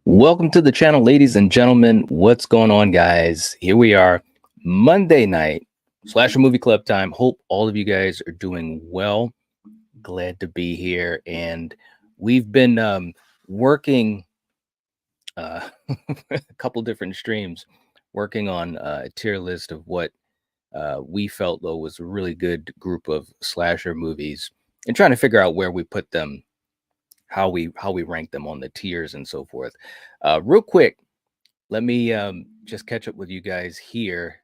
Welcome to the channel, ladies and gentlemen. What's going on, guys? Here we are, Monday night, Slasher Movie Club time. Hope all of you guys are doing well. Glad to be here. And we've been working a couple different streams, working on a tier list of what we felt, though, was a really good group of slasher movies and trying to figure out where we put them, how we rank them on the tiers and so forth. Real quick, let me just catch up with you guys here.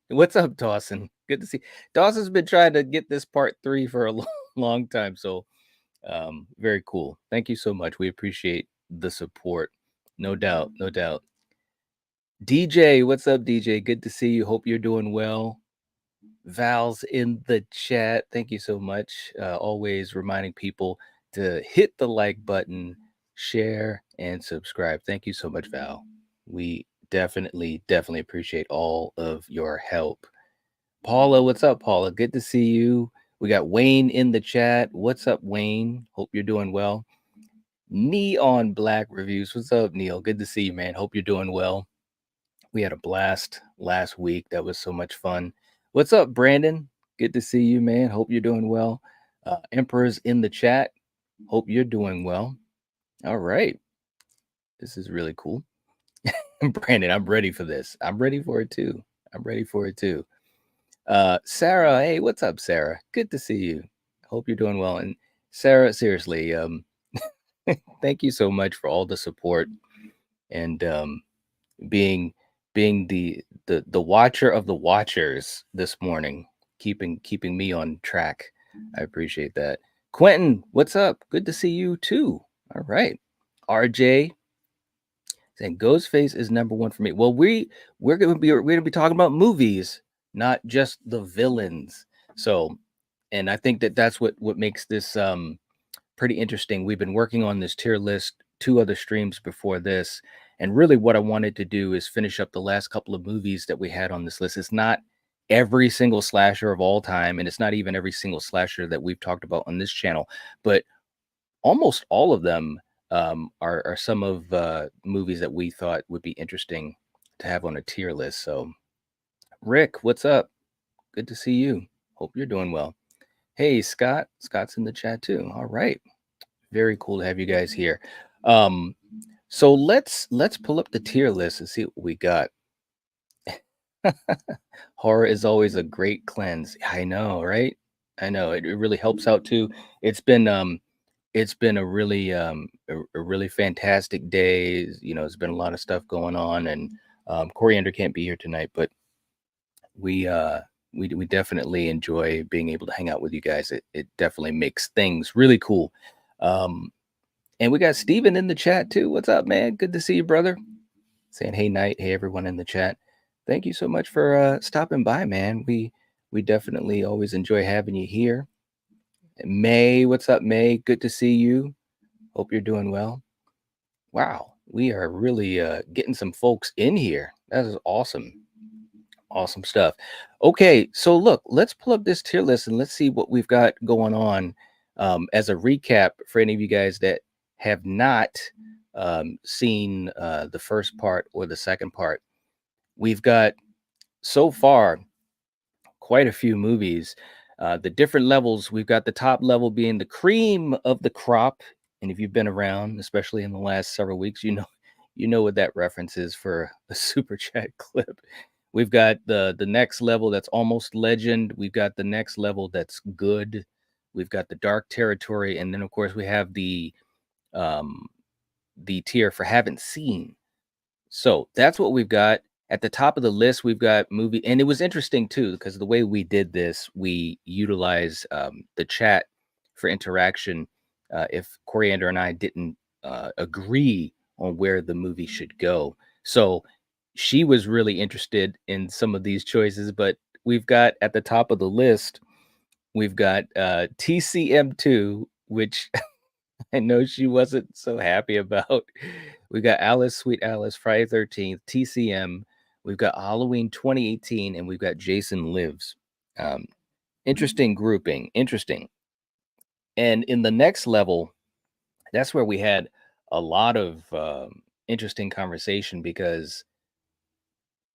What's up, Dawson? Good to see. Dawson's been trying to get this part 3 for a long time, so very cool. Thank you so much. We appreciate the support. No doubt, no doubt. DJ, what's up, DJ? Good to see you. Hope you're doing well. Val's in the chat. Thank you so much. Always reminding people to hit the like button, share, and subscribe. Thank you so much, Val. We definitely appreciate all of your help. Paula, what's up, Paula? Good to see you. We got Wayne in the chat. What's up, Wayne? Hope you're doing well. Neon Black Reviews. What's up, Neil? Good to see you, man. Hope you're doing well. We had a blast last week. That was so much fun. What's up, Brandon? Good to see you, man. Hope you're doing well. Emperor's in the chat. Hope you're doing well. All right. This is really cool. Brandon, I'm ready for this. I'm ready for it too. Sarah, hey, what's up, Sarah? Good to see you. Hope you're doing well. And Sarah, seriously, thank you so much for all the support and being the watcher of the watchers this morning, keeping me on track. I appreciate that. Quentin, what's up? Good to see you too. All right. RJ saying Ghostface is number 1 for me. Well, we're gonna be talking about movies, not just the villains. So, and I think that's what makes this pretty interesting. We've been working on this tier list, 2 other streams before this, and really what I wanted to do is finish up the last couple of movies that we had on this list. It's not every single slasher of all time, and it's not even every single slasher that we've talked about on this channel, but almost all of them are some of movies that we thought would be interesting to have on a tier list. So Rick, what's up? Good to see you. Hope you're doing well. Hey, Scott's in the chat too. All right, very cool to have you guys here. So let's pull up the tier list and see what we got. Horror is always a great cleanse. I know, right? I know it really helps out too. It's been a really fantastic day. You know, there's been a lot of stuff going on, and Coriander can't be here tonight, but We we definitely enjoy being able to hang out with you guys. It definitely makes things really cool. Um, and we got Steven in the chat too. What's up, man? Good to see you, brother. Saying hey night, hey everyone in the chat. Thank you so much for stopping by, man. We definitely always enjoy having you here. May, what's up, May? Good to see you. Hope you're doing well. Wow, we are really getting some folks in here. That is awesome. Awesome stuff. Okay, so look, let's pull up this tier list and let's see what we've got going on. As a recap for any of you guys that have not seen the first part or the second part, we've got so far quite a few movies. The different levels, we've got the top level being the cream of the crop. And if you've been around, especially in the last several weeks, you know what that reference is for a super chat clip. We've got the next level that's almost legend. We've got the next level that's good. We've got the dark territory, and then of course we have um the tier for haven't seen. So that's what we've got. At the top of the list, we've got movie, and it was interesting too, because the way we did this, we utilize the chat for interaction. If Coriander and I didn't agree on where the movie should go. So she was really interested in some of these choices, but we've got at the top of the list, we've got TCM2, which I know she wasn't so happy about. We got Alice, Sweet Alice, Friday 13th, TCM. We've got Halloween 2018, and we've got Jason Lives. Um, Interesting grouping. Interesting. And in the next level, that's where we had a lot of interesting conversation because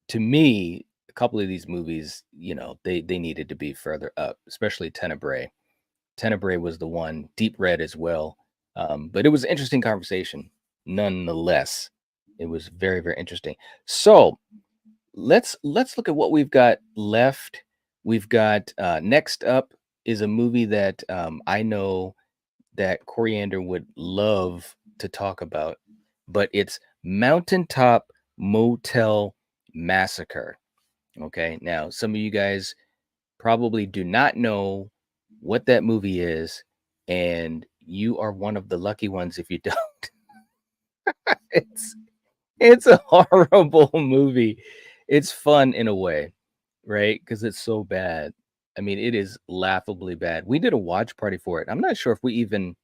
to me, a couple of these movies, they needed to be further up, especially Tenebrae. Tenebrae was the one, Deep Red as well. But it was an interesting conversation, nonetheless. It was very, very interesting. So let's look at what we've got left. We've got next up is a movie that I know that Coriander would love to talk about, but it's Mountaintop Motel Massacre. Okay, now some of you guys probably do not know what that movie is, and you are one of the lucky ones if you don't. it's it's a horrible movie. It's fun in a way, right? Because it's so bad. I mean, it is laughably bad. We did a watch party for it. I'm not sure if we even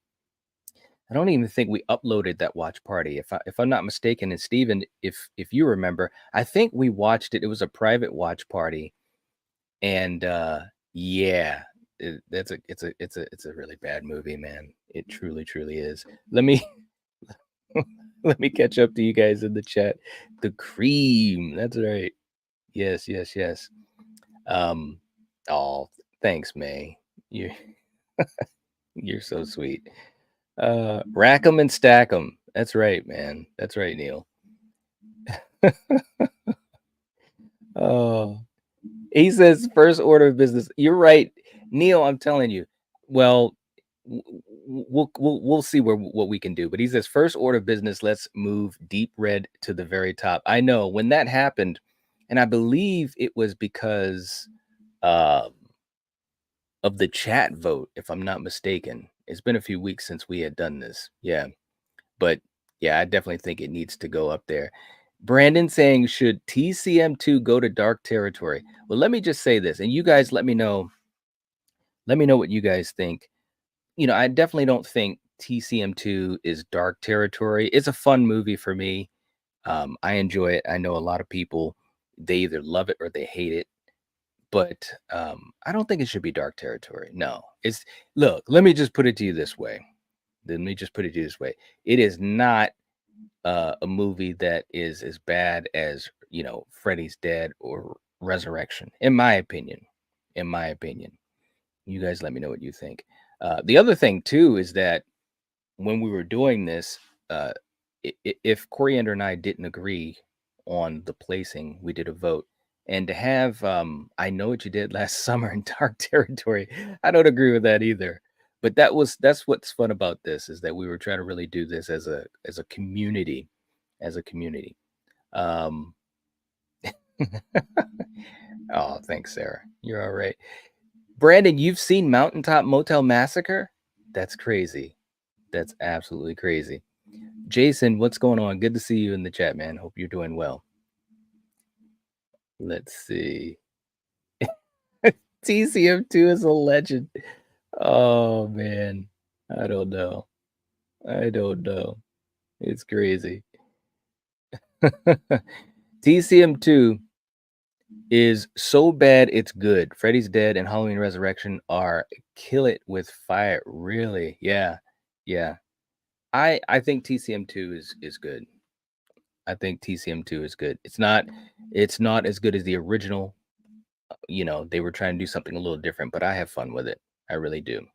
I don't even think we uploaded that watch party. If I'm not mistaken, and Steven, if you remember, I think we watched it. It was a private watch party. And yeah, it's a really bad movie, man. It truly, truly is. Let me let me catch up to you guys in the chat. The cream. That's right. Yes, yes, yes. Um, oh, thanks, May. You're so sweet. Rack 'em and stack 'em. That's right, man. That's right, Neil. Oh, he says first order of business. You're right, Neil. I'm telling you. Well, we'll see what we can do. But he says first order of business. Let's move Deep Red to the very top. I know when that happened, and I believe it was because uh, of the chat vote, if I'm not mistaken. It's been a few weeks since we had done this. Yeah, but yeah, I definitely think it needs to go up there. Brandon saying, should TCM2 go to dark territory? Well, let me just say this, and you guys let me know. Let me know what you guys think. I definitely don't think TCM2 is dark territory. It's a fun movie for me. I enjoy it. I know a lot of people, they either love it or they hate it, but I don't think it should be dark territory. No, look, let me just put it to you this way. Let me just put it to you this way. It is not a movie that is as bad as Freddy's Dead or Resurrection, in my opinion. In my opinion, you guys let me know what you think. The other thing too is that when we were doing this, uh, if Coriander and I didn't agree on the placing, we did a vote. And to have I Know What You Did Last Summer in Dark Territory, I don't agree with that either. But that's what's fun about this is that we were trying to really do this as a community, as a community. Um, Oh, thanks, Sarah. You're all right. Brandon, you've seen Mountaintop Motel Massacre? That's crazy. That's absolutely crazy. Jason, what's going on? Good to see you in the chat, man. Hope you're doing well. Let's see. TCM2 is a legend. Oh man. I don't know. I don't know. It's crazy. TCM2 is so bad it's good. Freddy's Dead and Halloween Resurrection are kill it with fire. Really? Yeah. Yeah. I think TCM2 is good. I think TCM2 is good. It's not as good as the original. They were trying to do something a little different, but I have fun with it. I really do.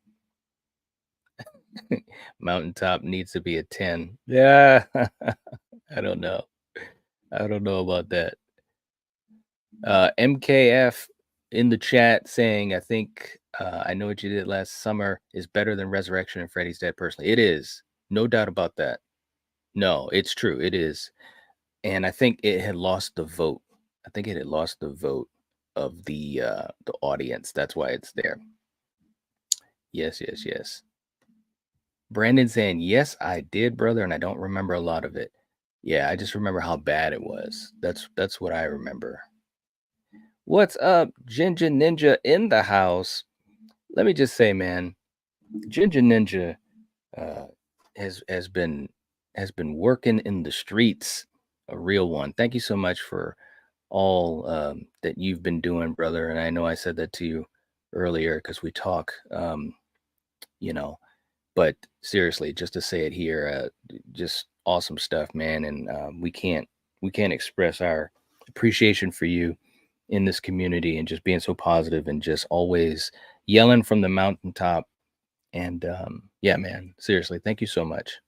Mountaintop needs to be a 10. Yeah. I don't know. I don't know about that. MKF in the chat saying, I think I Know What You Did Last Summer is better than Resurrection and Freddy's Dead personally. It is. No doubt about that. No, it's true. It is. And I think it had lost the vote. I think it had lost the vote of the audience. That's why it's there. Yes, yes, yes. Brandon saying, yes, I did, brother, and I don't remember a lot of it. Yeah, I just remember how bad it was. That's what I remember. What's up, Ginger Ninja in the house? Let me just say, man, Ginger Ninja uh, has been working in the streets, a real one. Thank you so much for all that you've been doing, brother. And I know I said that to you earlier because we talk, you know. But seriously, just to say it here, just awesome stuff, man. And we can't express our appreciation for you in this community and just being so positive and just always yelling from the mountaintop. And yeah, man, seriously, thank you so much.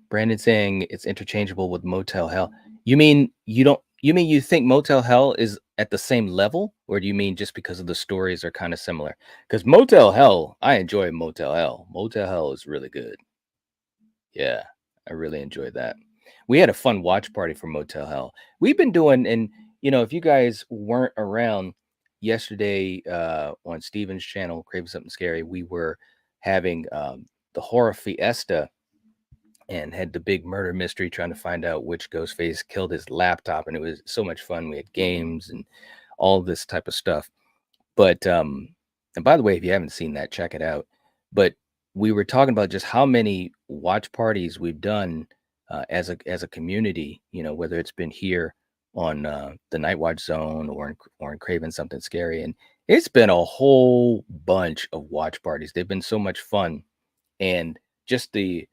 Brandon saying it's interchangeable with Motel Hell. You mean you don't? You mean you think Motel Hell is at the same level, or do you mean just because of the stories are kind of similar? Because Motel Hell, I enjoy Motel Hell. Motel Hell is really good. Yeah, I really enjoyed that. We had a fun watch party for Motel Hell. We've been doing, and if you guys weren't around yesterday on Steven's channel, Craving Something Scary, we were having the horror fiesta and had the big murder mystery trying to find out which Ghostface killed his laptop. And it was so much fun. We had games and all this type of stuff. But and by the way, if you haven't seen that, check it out. But we were talking about just how many watch parties we've done as a community, whether it's been here on the Night Watch Zone or in Craven Something Scary. And it's been a whole bunch of watch parties. They've been so much fun. And just the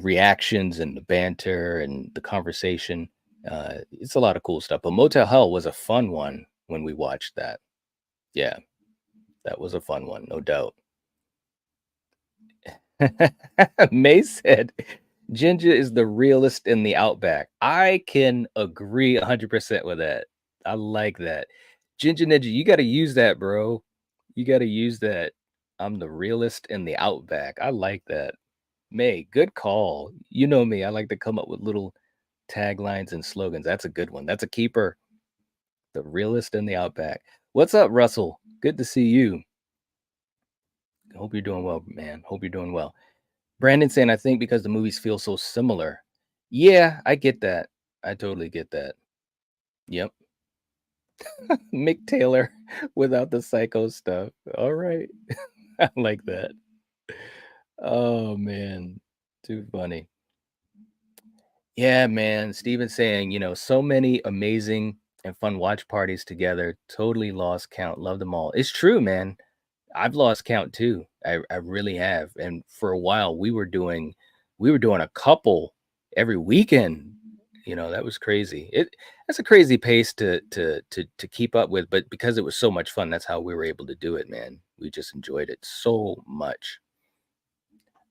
reactions and the banter and the conversation. It's a lot of cool stuff. But Motel Hell was a fun one when we watched that. Yeah, that was a fun one, no doubt. May said, Ginger is the realest in the Outback. I can agree 100% with that. I like that. Ginger Ninja, you got to use that, bro. You got to use that. I'm the realest in the Outback. I like that. May, good call. You know me. I like to come up with little taglines and slogans. That's a good one. That's a keeper. The realest in the Outback. What's up, Russell? Good to see you. Hope you're doing well, man. Hope you're doing well. Brandon saying, I think because the movies feel so similar. Yeah, I get that. I totally get that. Yep. Mick Taylor without the psycho stuff. All right. I like that. Oh, man. Too funny. Yeah, man. Steven's saying, so many amazing and fun watch parties together. Totally lost count. Love them all. It's true, man. I've lost count too. I really have. And for a while we were doing a couple every weekend. That was crazy. That's a crazy pace to keep up with, but because it was so much fun, that's how we were able to do it, man. We just enjoyed it so much.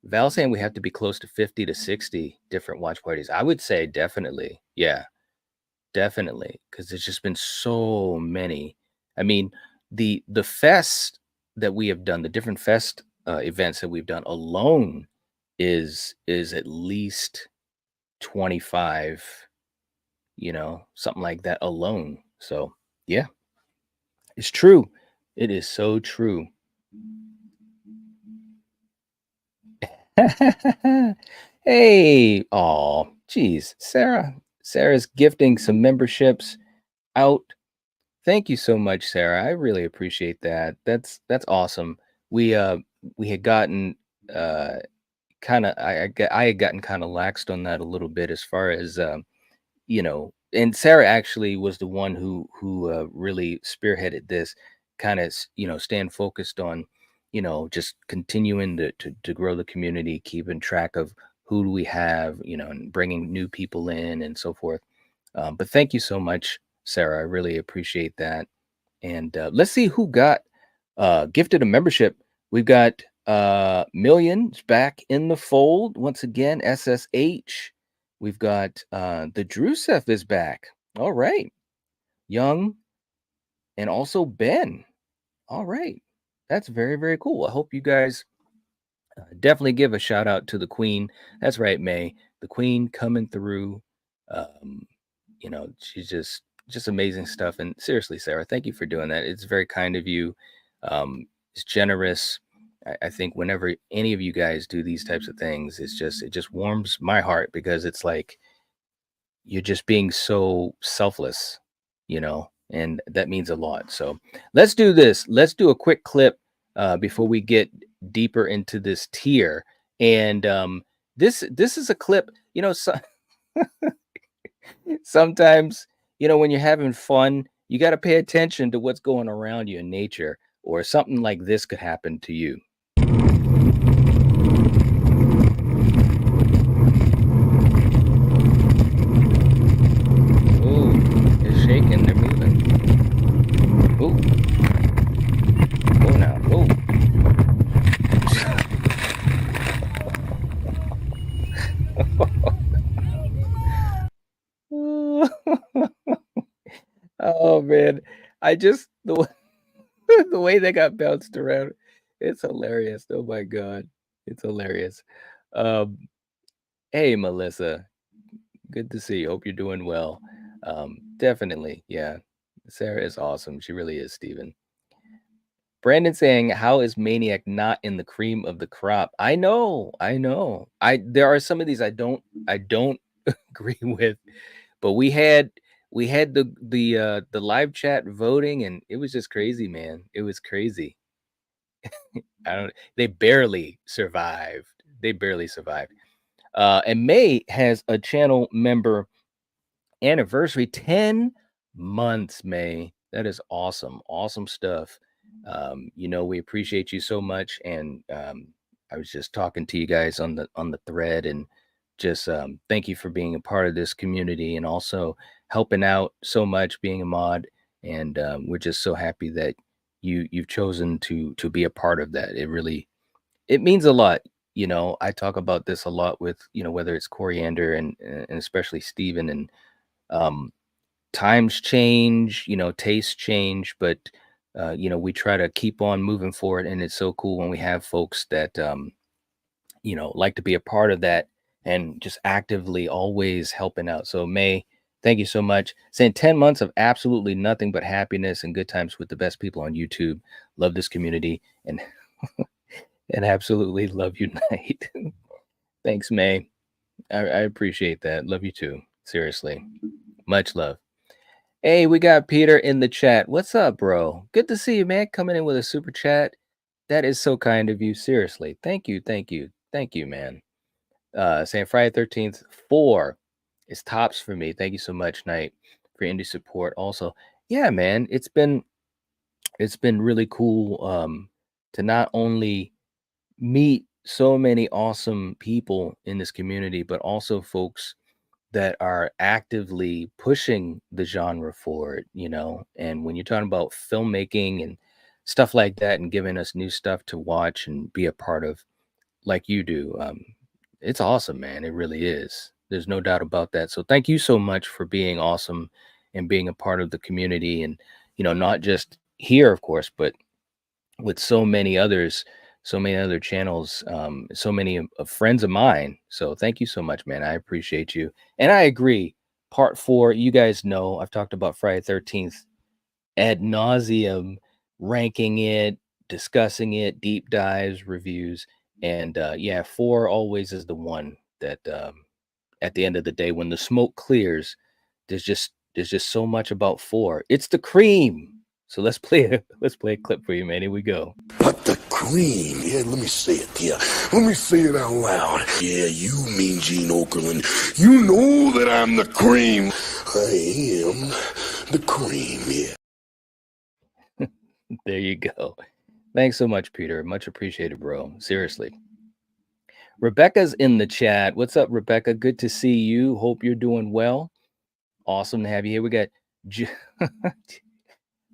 Val saying we have to be close to 50 to 60 different watch parties. I would say definitely. Yeah, definitely. Because there's just been so many. I mean, the fest that we have done, the different fest events that we've done alone is at least 25, something like that alone. So yeah, It's true. It is so true. Hey, oh, geez, Sarah. Sarah's gifting some memberships out. Thank you so much, Sarah. I really appreciate that. That's awesome. We uh we had gotten uh kind of I had gotten kind of laxed on that a little bit as far as and Sarah actually was the one who really spearheaded this kind of stand focused on just continuing to grow the community, keeping track of who do we have, and bringing new people in and so forth. But thank you so much, Sarah. I really appreciate that. And let's see who got gifted a membership. We've got Millions back in the fold once again. SSH. We've got the Drusef is back. All right. Young and also Ben. All right. That's very, very cool. I hope you guys definitely give a shout out to the Queen. That's right, May. The Queen coming through. Um, she's just amazing stuff. And seriously, Sarah, thank you for doing that. It's very kind of you. It's generous. I think whenever any of you guys do these types of things, it just warms my heart because it's like you're just being so selfless, and that means a lot. So let's do this. Let's do a quick clip before we get deeper into this tier. And this is a clip, sometimes, when you're having fun, you got to pay attention to what's going around you in nature, or something like this could happen to you. Ooh, it's shaking. They're moving. Ooh, oh now. Ooh. Oh man, I just the way they got bounced around, it's hilarious. Oh my god, it's hilarious. Um, hey Melissa, good to see you. Hope you're doing well. Definitely, yeah. Sarah is awesome. She really is, Steven. Brandon saying, "How is Maniac not in the cream of the crop?" I know, I know. I There are some of these I don't agree with, but we had the live chat voting, and it was just crazy, man. It was crazy. I don't. They barely survived. They barely survived. And May has a channel member anniversary, 10 months, May. That is awesome. Awesome stuff. We appreciate you so much. And I was just talking to you guys on the thread, and just thank you for being a part of this community and also helping out so much, being a mod. And we're just so happy that you've chosen to be a part of that. It means a lot. I talk about this a lot with, whether it's Coriander and especially Steven, and um, times change, tastes change, but we try to keep on moving forward, and it's so cool when we have folks that like to be a part of that and just actively always helping out. So May, thank you so much. Saying 10 months of absolutely nothing but happiness and good times with the best people on YouTube. Love this community and and absolutely love you, Night. Thanks, May. I appreciate that. Love you too. Seriously. Much love. Hey, we got Peter in the chat. What's up, bro? Good to see you, man. Coming in with a super chat. That is so kind of you. Seriously. Thank you. Thank you. Thank you, man. Saying Friday 13th, 4 is tops for me. Thank you so much, Knight, for indie support. Also, yeah, man, it's been really cool to not only meet so many awesome people in this community, but also folks that are actively pushing the genre forward. And when you're talking about filmmaking and stuff like that and giving us new stuff to watch and be a part of, like you do, it's awesome, man. It really is. There's no doubt about that. So thank you so much for being awesome and being a part of the community, and not just here, of course, but with so many other channels, so many of friends of mine. So thank you so much, man. I appreciate you. And I agree. Part 4, you guys know I've talked about Friday 13th ad nauseum, ranking it, discussing it, deep dives, reviews, and yeah, four always is the one that at the end of the day, when the smoke clears, there's just so much about four. It's the cream. So let's play a clip for you, man. Here we go. But the cream, yeah, let me say it, yeah. Let me say it out loud. Yeah, you mean Gene Okerlund. You know that I'm the cream. I am the cream, yeah. There you go. Thanks so much, Peter. Much appreciated, bro. Seriously. Rebecca's in the chat. What's up, Rebecca? Good to see you. Hope you're doing well. Awesome to have you here. We got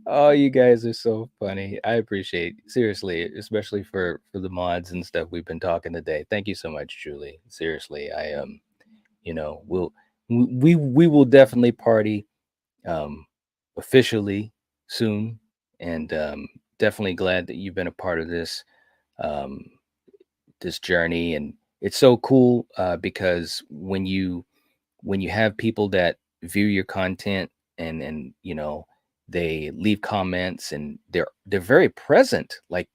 oh, you guys are so funny. I appreciate seriously, especially for the mods and stuff we've been talking today. Thank you so much, Julie. Seriously, I we'll we will definitely party um officially soon, and definitely glad that you've been a part of um this journey. And it's so cool because when you have people that view your content, and they leave comments, and they're very present, like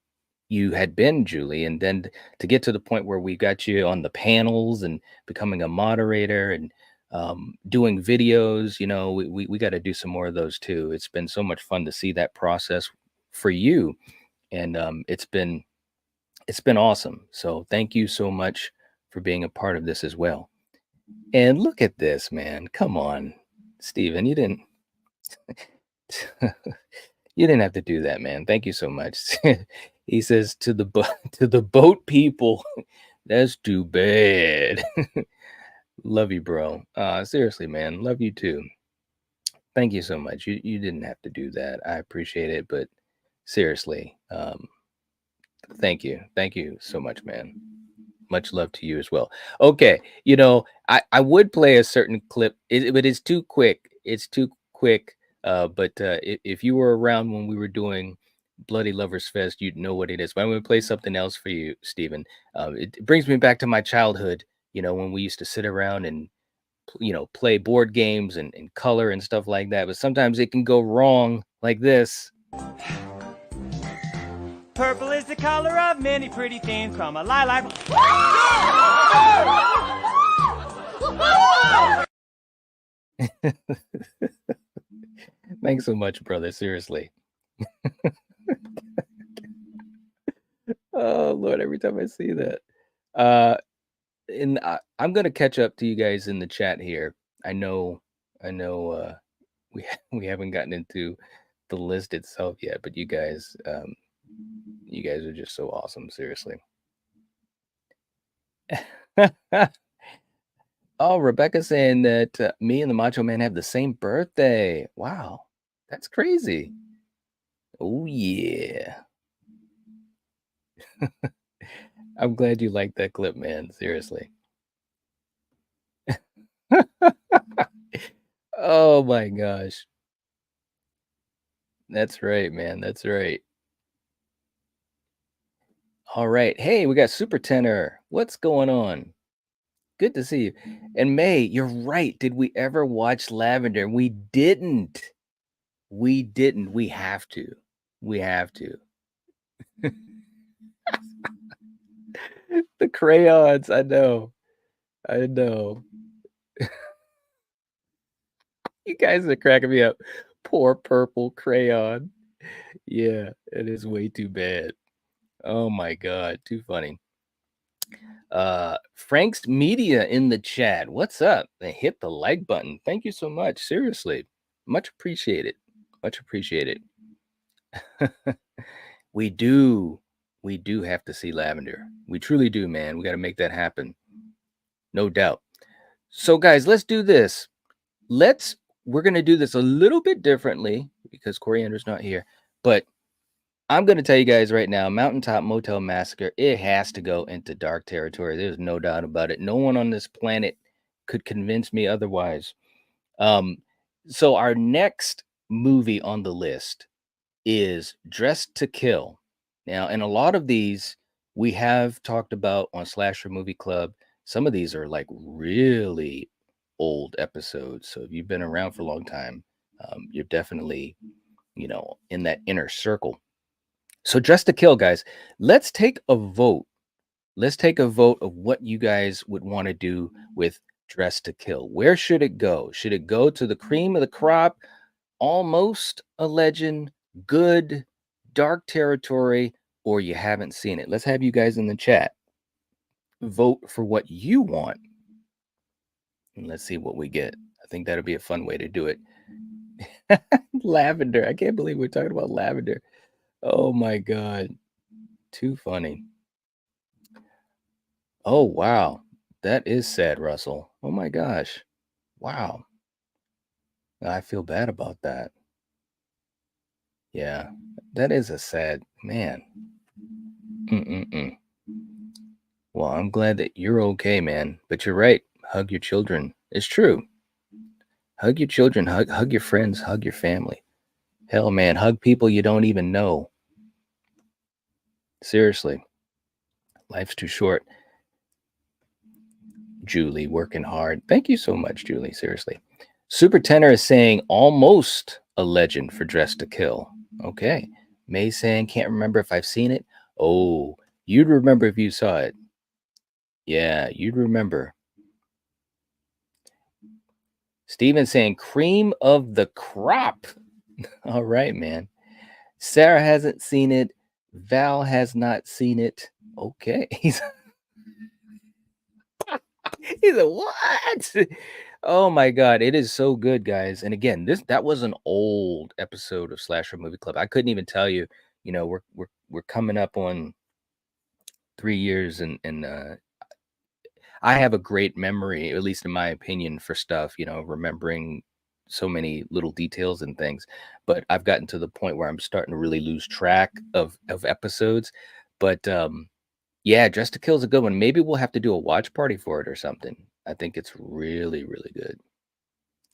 you had been, Julie. And then to get to the point where we got you on the panels and becoming a moderator, and doing videos, we got to do some more of those too. It's been so much fun to see that process for you. And it's been awesome. So thank you so much for being a part of this as well. And look at this, man. Come on, Steven. You didn't you didn't have to do that, man. Thank you so much. He says to the to the boat people, that's too bad. Love you, bro. Seriously, man. Love you too. Thank you so much. You didn't have to do that. I appreciate it, but seriously, thank you. Thank you so much, man. Much love to you as well. Okay, I would play a certain clip, but it's too quick. It's too quick. But if you were around when we were doing Bloody Lovers Fest, you'd know what it is. But I'm going to play something else for you, Stephen. It brings me back to my childhood. When we used to sit around and play board games and color and stuff like that. But sometimes it can go wrong, like this. Purple is the color of many pretty things from a lilac. Thanks so much, brother. Seriously. Oh Lord, every time I see that. And I'm gonna catch up to you guys in the chat here. I know we we haven't gotten into the list itself yet, but you guys are just so awesome, seriously. Oh, Rebecca saying that me and the Macho Man have the same birthday. Wow, that's crazy. Oh yeah. I'm glad you liked that clip, man. Seriously. Oh my gosh. That's right, man. That's right. All right. Hey, we got Super Tenor. What's going on? Good to see you. And May, you're right. Did we ever watch Lavender? We didn't. We didn't. We have to. We have to. The crayons. I know. I know. You guys are cracking me up. Poor purple crayon. Yeah, it is way too bad. Oh my god, too funny. Frank's Media in the chat. What's up? They hit the like button. Thank you so much. Seriously. Much appreciated. Much appreciated. We do have to see Lavender. We truly do, man. We got to make that happen. No doubt. So guys, let's do this. We're going to do this a little bit differently because Coriander's not here, but I'm going to tell you guys right now, Mountaintop Motel Massacre, it has to go into dark territory. There's no doubt about it. No one on this planet could convince me otherwise. So our next movie on the list is Dressed to Kill. Now, and a lot of these we have talked about on Slasher Movie Club. Some of these are like really old episodes. So if you've been around for a long time, you're definitely in that inner circle. So Dress to Kill, guys, let's take a vote. Let's take a vote of what you guys would want to do with Dress to Kill. Where should it go? Should it go to the cream of the crop, almost a legend, good, dark territory, or you haven't seen it? Let's have you guys in the chat vote for what you want. And let's see what we get. I think that'll be a fun way to do it. Lavender. I can't believe we're talking about lavender. Oh my God. Too funny. Oh, wow. That is sad, Russell. Oh my gosh. Wow. I feel bad about that. Yeah, that is a sad man. Mm-mm-mm. Well, I'm glad that you're okay, man. But you're right. Hug your children. It's true. Hug your children. Hug your friends. Hug your family. Hell, man, hug people you don't even know. Seriously. Life's too short. Julie, working hard. Thank you so much, Julie. Seriously. Super Tenor is saying almost a legend for Dress to Kill. Okay. May saying can't remember if I've seen it. Oh, you'd remember if you saw it. Yeah, you'd remember. Steven saying cream of the crop. All right, man. Sarah hasn't seen it. Val has not seen it. Okay. He's a what? Oh my God, it is so good, guys. And again, that was an old episode of Slasher Movie Club. I couldn't even tell you. We're coming up on 3 years, and I have a great memory, at least in my opinion, for stuff. Remembering so many little details and things. But I've gotten to the point where I'm starting to really lose track of episodes. But yeah, Dress to Kill is a good one. Maybe we'll have to do a watch party for it or something. I think it's really, really good.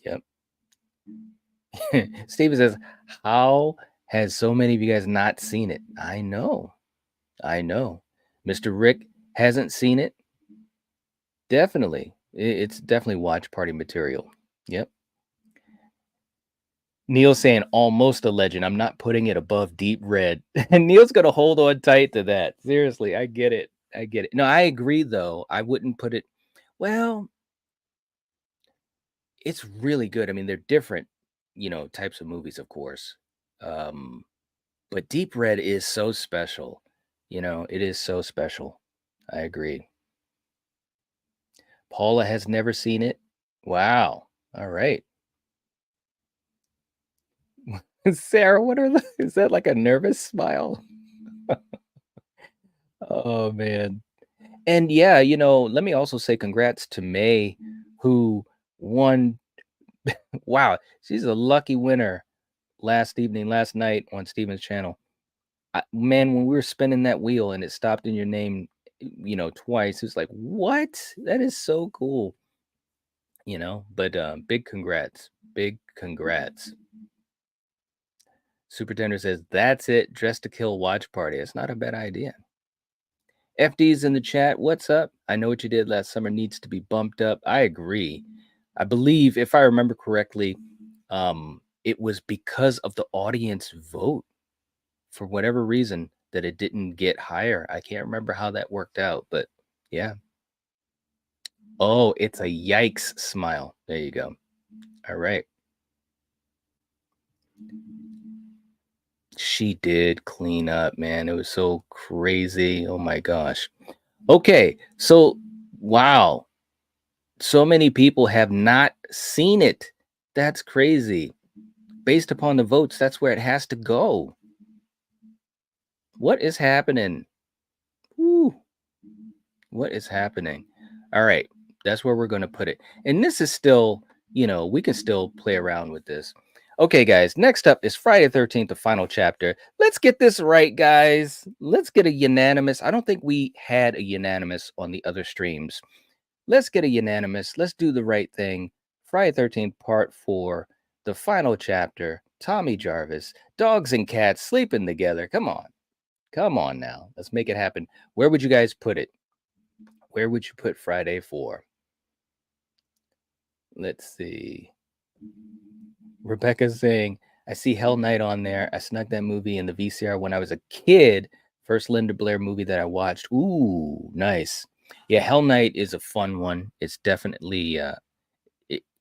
Yep. Steven says, how has so many of you guys not seen it? I know. Mr. Rick hasn't seen it. Definitely. It's definitely watch party material. Yep. Neil's saying almost a legend. I'm not putting it above Deep Red. And Neil's going to hold on tight to that. Seriously, I get it. No, I agree, though. I wouldn't put it. Well, it's really good. I mean, they're different, types of movies, of course. But Deep Red is so special. It is so special. I agree. Paula has never seen it. Wow. All right. Sarah, is that like a nervous smile? Oh man. And yeah, let me also say congrats to May, who won. Wow, she's a lucky winner last night on Steven's channel. Man, when we were spinning that wheel and it stopped in your name, twice, it's like, what? That is so cool. But big congrats. Big congrats. Super Tender says, that's it. Dress to Kill watch party. It's not a bad idea. FD's in the chat. What's up? I know what you did last summer needs to be bumped up. I agree. I believe, if I remember correctly, it was because of the audience vote, for whatever reason, that it didn't get higher. I can't remember how that worked out, but yeah. Oh, it's a yikes smile. There you go. All right. She did clean up, man. It was so crazy. Oh my gosh. Okay, so wow. So many people have not seen it. That's crazy. Based upon the votes, that's where it has to go. What is happening? Woo. What is happening? All right, that's where we're going to put it. And this is still, we can still play around with this. Okay, guys, next up is Friday 13th, the final chapter. Let's get this right, guys. Let's get a unanimous. I don't think we had a unanimous on the other streams. Let's get a unanimous. Let's do the right thing. Friday 13th, part 4, the final chapter. Tommy Jarvis, dogs and cats sleeping together. Come on. Come on now. Let's make it happen. Where would you guys put it? Where would you put Friday 4? Let's see. Rebecca's saying, I see Hell Night on there. I snuck that movie in the VCR when I was a kid. First Linda Blair movie that I watched. Ooh, nice. Yeah, Hell Night is a fun one. It's definitely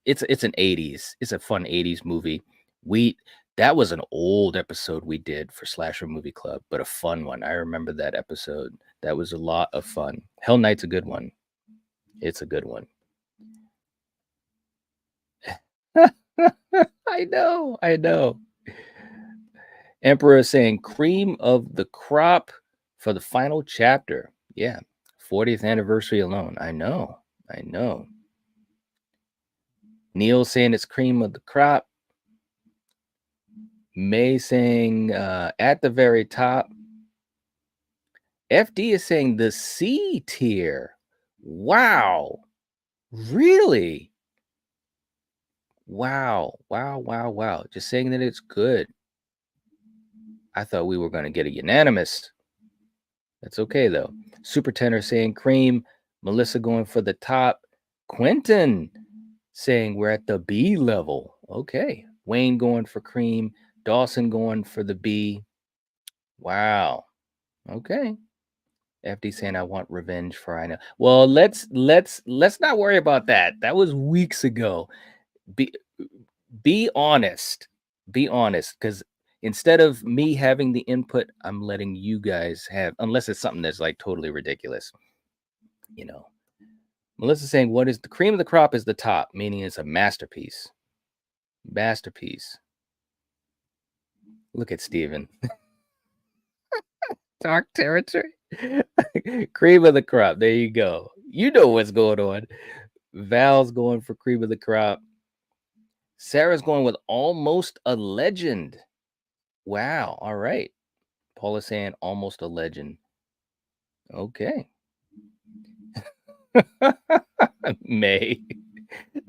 it's an 80s. It's a fun 80s movie. That was an old episode we did for Slasher Movie Club, but a fun one. I remember that episode. That was a lot of fun. Hell Night's a good one. It's a good one. I know. Emperor is saying cream of the crop for the final chapter. Yeah, 40th anniversary alone. I know. Neil saying it's cream of the crop. May saying at the very top. FD is saying the C tier. Wow. Really? Wow. Just saying that it's good. I thought we were going to get a unanimous. That's okay, though. Super Tenor saying cream. Melissa going for the top. Quentin saying we're at the B level. Okay. Wayne going for cream. Dawson going for the B. Wow. Okay. FD saying I want revenge for I know. Well, let's not worry about that. That was weeks ago. Be honest. Be honest, because instead of me having the input, I'm letting you guys have, unless it's something that's like totally ridiculous. You know. Melissa saying what is the cream of the crop is the top, meaning it's a masterpiece. Masterpiece. Look at Steven. Dark territory. Cream of the crop. There you go. You know what's going on. Val's going for cream of the crop. Sarah's going with almost a legend. Wow. All right. Paula's saying almost a legend. Okay. May.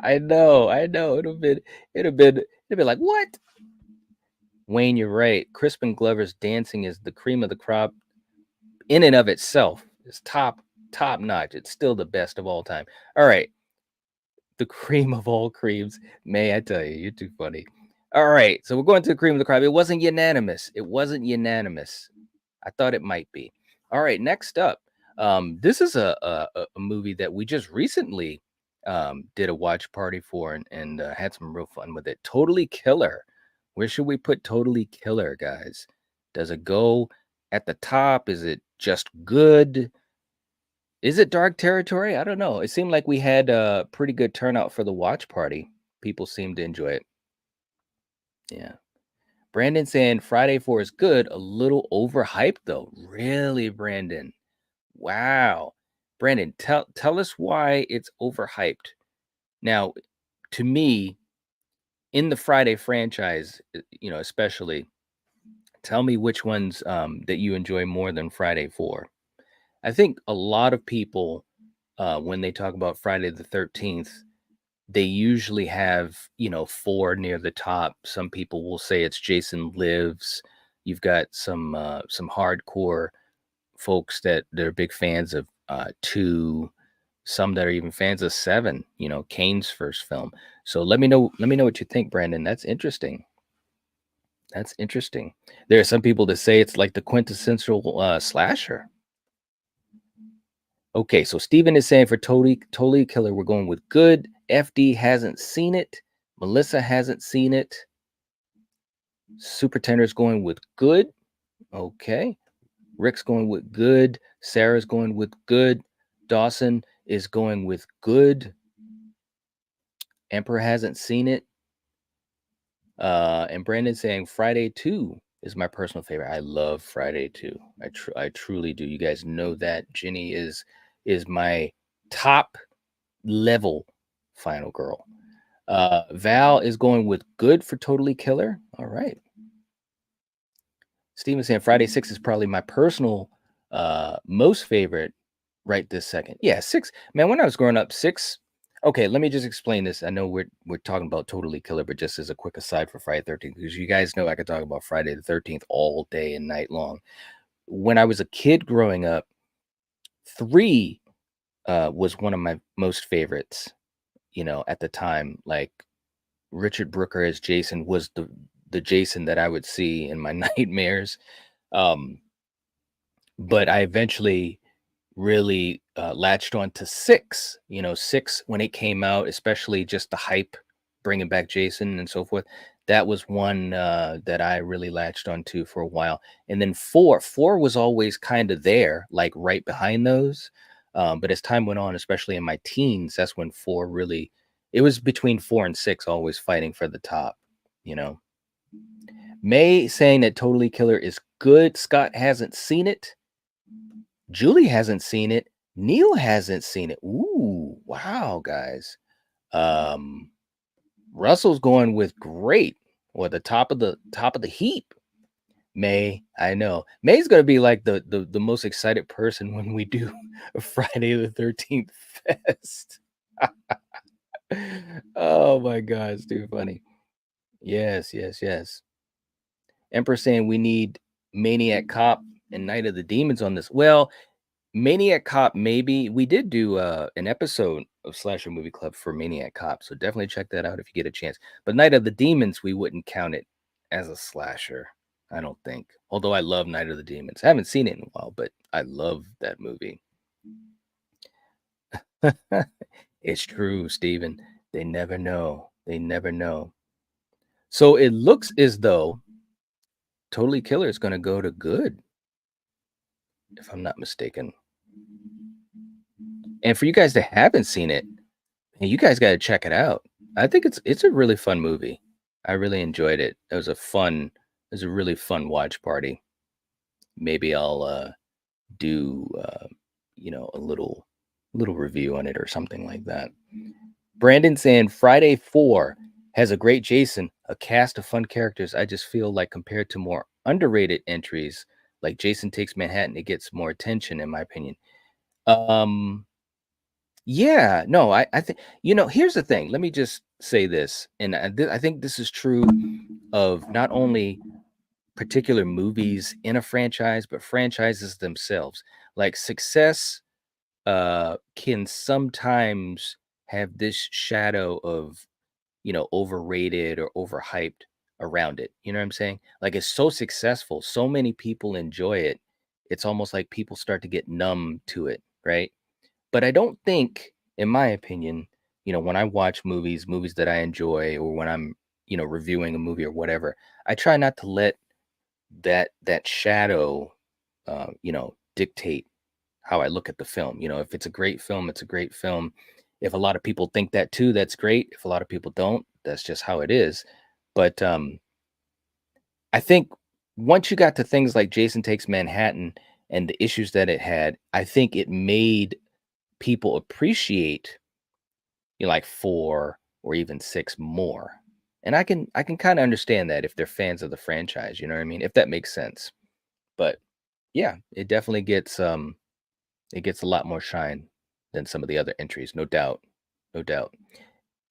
I know. It'd been like, what? Wayne, you're right. Crispin Glover's dancing is the cream of the crop in and of itself. It's top notch. It's still the best of all time. All right. The cream of all creams. May, I tell you, you're too funny. All right. So we're going to the cream of the crop. It wasn't unanimous. I thought it might be. All right. Next up. This is a movie that we just recently did a watch party for and had some real fun with it. Totally Killer. Where should we put Totally Killer, guys? Does it go at the top? Is it just good? Is it dark territory? I don't know. It seemed like we had a pretty good turnout for the watch party. People seemed to enjoy it. Yeah. Brandon saying Friday 4 is good. A little overhyped, though. Really, Brandon? Wow. Brandon, tell us why it's overhyped. Now, to me, in the Friday franchise, especially, tell me which ones that you enjoy more than Friday 4. I think a lot of people, when they talk about Friday the 13th, they usually have, 4 near the top. Some people will say it's Jason Lives. You've got some hardcore folks that are big fans of 2, some that are even fans of 7, Kane's first film. So let me know what you think, Brandon. That's interesting. There are some people that say it's like the quintessential slasher. Okay, so Steven is saying for Totally Killer, we're going with good. FD hasn't seen it. Melissa hasn't seen it. Super Tenor's going with good. Okay. Rick's going with good. Sarah's going with good. Dawson is going with good. Emperor hasn't seen it. And Brandon's saying Friday 2 is my personal favorite. I love Friday 2. I truly do. You guys know that. Ginny is my top level final girl. Val is going with good for Totally Killer. All right. Steven saying Friday 6 is probably my personal most favorite right this second. Yeah, 6. Man, when I was growing up, 6. Okay, let me just explain this. I know we're talking about Totally Killer, but just as a quick aside for Friday 13th, because you guys know I could talk about Friday the 13th all day and night long. When I was a kid growing up, 3 was one of my most favorites, at the time. Like Richard Brooker as Jason was the Jason that I would see in my nightmares. Um, but I eventually really latched on to six. You know, six when it came out, especially just the hype, bringing back Jason and so forth. That was one that I really latched onto for a while. And then four was always kind of there, like right behind those. But as time went on, especially in my teens, that's when four really, it was between four and six, always fighting for the top, you know. May saying that Totally Killer is good. Scott hasn't seen it. Julie hasn't seen it. Neil hasn't seen it. Ooh, wow, guys. Um, Russell's going with great, or the top of the heap. May, I know. May's gonna be like the most excited person when we do a Friday the 13th fest. Oh my god, it's too funny. Yes, yes, yes. Emperor saying we need Maniac Cop and Night of the Demons on this. Well, Maniac Cop, maybe we did do an episode of Slasher Movie Club for Maniac Cop, so definitely check that out if you get a chance. But Night of the Demons, we wouldn't count it as a slasher, I don't think. Although I love Night of the Demons, I haven't seen it in a while, but I love that movie. It's true, Steven. They never know. They never know. So it looks as though Totally Killer is going to go to good, if I'm not mistaken. And for you guys that haven't seen it, and you guys got to check it out. I think it's a really fun movie. I really enjoyed it. It was a really fun watch party. Maybe I'll do a little review on it or something like that. Brandon saying Friday 4 has a great Jason, a cast of fun characters. I just feel like compared to more underrated entries like Jason Takes Manhattan, it gets more attention in my opinion. Yeah, no, I think, here's the thing. Let me just say this, and I think this is true of not only particular movies in a franchise, but franchises themselves. Like success can sometimes have this shadow of, overrated or overhyped around it. You know what I'm saying? Like it's so successful, so many people enjoy it. It's almost like people start to get numb to it, right? But I don't think, in my opinion, when I watch movies that I enjoy, or when I'm, reviewing a movie or whatever, I try not to let that shadow, dictate how I look at the film. If it's a great film, it's a great film. If a lot of people think that too, that's great. If a lot of people don't, that's just how it is. But I think once you got to things like Jason Takes Manhattan and the issues that it had, I think it made people appreciate like four or even six more. And I can kind of understand that if they're fans of the franchise, you know what I mean? If that makes sense. But yeah, it gets a lot more shine than some of the other entries, no doubt. No doubt.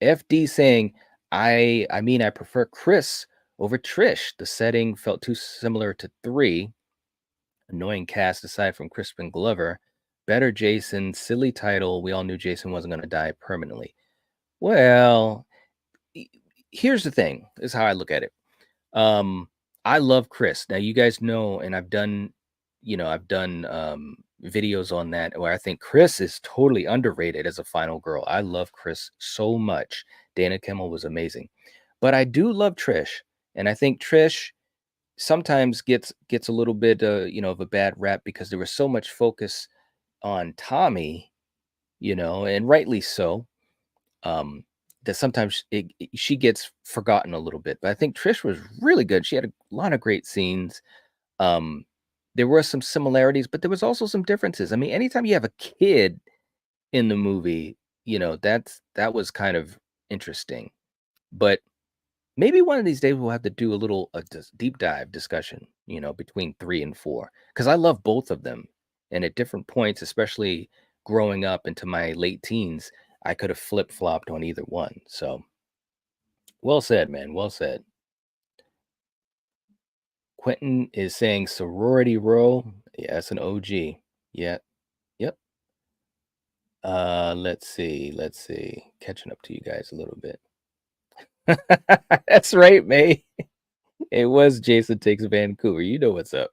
FD saying, I mean I prefer Chris over Trish. The setting felt too similar to 3. Annoying cast aside from Crispin Glover. Better Jason, silly title. We all knew Jason wasn't going to die permanently. Well, e- here's the thing. This is how I look at it. Um, I love Chris. Now you guys know, and I've done videos on that where I think Chris is totally underrated as a final girl. I love Chris so much. Dana Kimmel was amazing. But I do love Trish, and I think Trish sometimes gets a little bit of a bad rap because there was so much focus on Tommy, and rightly so. That sometimes she gets forgotten a little bit. But I think Trish was really good. She had a lot of great scenes. Um, there were some similarities, but there was also some differences. I mean, anytime you have a kid in the movie, that was kind of interesting. But maybe one of these days we'll have to do a little deep dive discussion, between 3 and 4, because I love both of them. And at different points, especially growing up into my late teens, I could have flip flopped on either one. So well said, man. Well said. Quentin is saying sorority row. Yeah, that's an OG. Yeah. Yep. Let's see. Let's see. Catching up to you guys a little bit. That's right, May. It was Jason Takes Vancouver. You know what's up.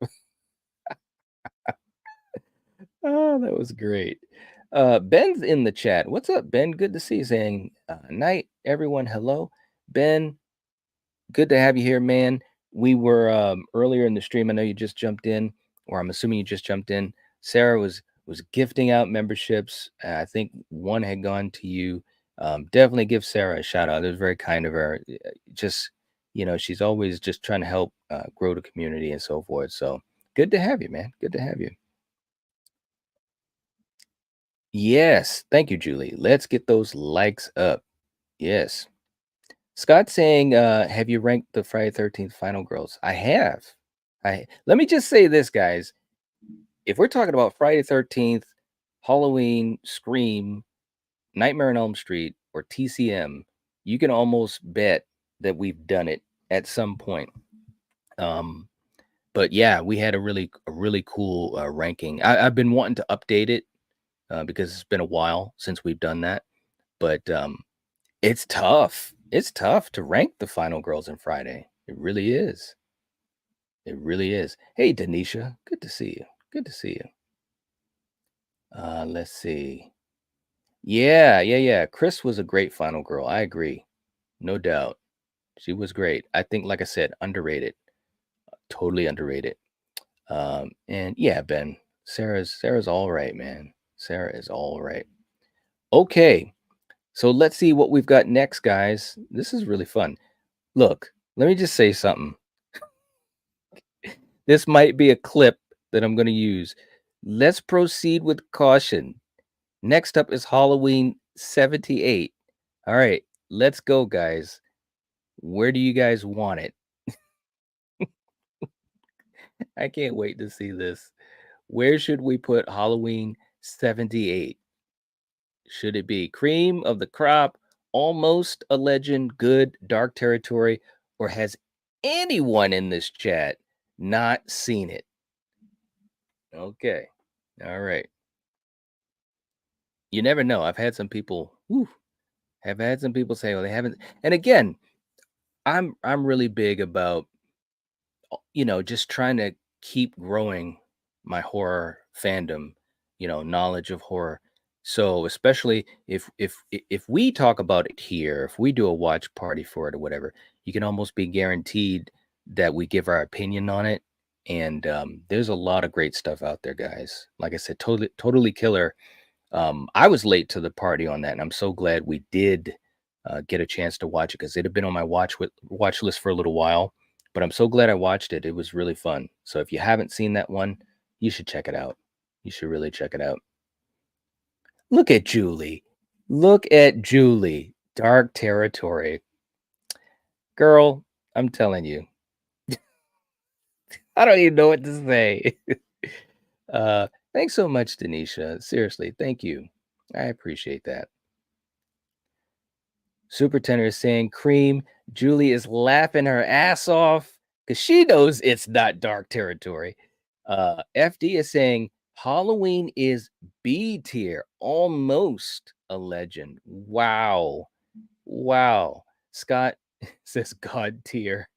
Oh, that was great. Ben's in the chat. What's up, Ben? Good to see you. Saying night, everyone. Hello, Ben. Good to have you here, man. We were earlier in the stream. I know you just jumped in, or I'm assuming you just jumped in. Sarah was gifting out memberships. I think one had gone to you. Definitely give Sarah a shout out. It was very kind of her. Just she's always just trying to help grow the community and so forth. So good to have you, man. Good to have you. Yes, thank you, Julie. Let's get those likes up. Yes. Scott saying, have you ranked the Friday 13th Final Girls? I have. Let me just say this, guys. If we're talking about Friday 13th, Halloween, Scream, Nightmare on Elm Street, or TCM, you can almost bet that we've done it at some point. But yeah, we had a really cool ranking. I've been wanting to update it because it's been a while since we've done that. But it's tough. It's tough to rank the Final Girls in Friday. It really is. It really is. Hey, Denisha, good to see you. Good to see you. Let's see. Yeah. Chris was a great Final Girl. I agree. No doubt. She was great. I think, like I said, underrated. Totally underrated. And yeah, Ben, Sarah's all right, man. Sarah is all right. Okay. So let's see what we've got next, guys. This is really fun. Look, let me just say something. This might be a clip that I'm going to use. Let's proceed with caution. Next up is Halloween 78. All right, let's go, guys. Where do you guys want it? I can't wait to see this. Where should we put Halloween 78? Should it be cream of the crop, almost a legend, good, dark territory, or has anyone in this chat not seen it? Okay. All right. You never know. I've had some people say, well, they haven't. And again, I'm really big about just trying to keep growing my horror fandom, knowledge of horror. So especially if we talk about it here, if we do a watch party for it or whatever, you can almost be guaranteed that we give our opinion on it. And there's a lot of great stuff out there, guys. Like I said, totally killer. I was late to the party on that, and I'm so glad we did get a chance to watch it because it had been on my watch list for a little while. But I'm so glad I watched it. It was really fun. So if you haven't seen that one, you should check it out. You should really check it out. Look at Julie. Look at Julie. Dark territory. Girl, I'm telling you. I don't even know what to say. Thanks so much, Denisha. Seriously, thank you. I appreciate that. Super Tenor is saying, Cream, Julie is laughing her ass off because she knows it's not dark territory. FD is saying, Halloween is B tier, almost a legend. Wow. Scott says God tier.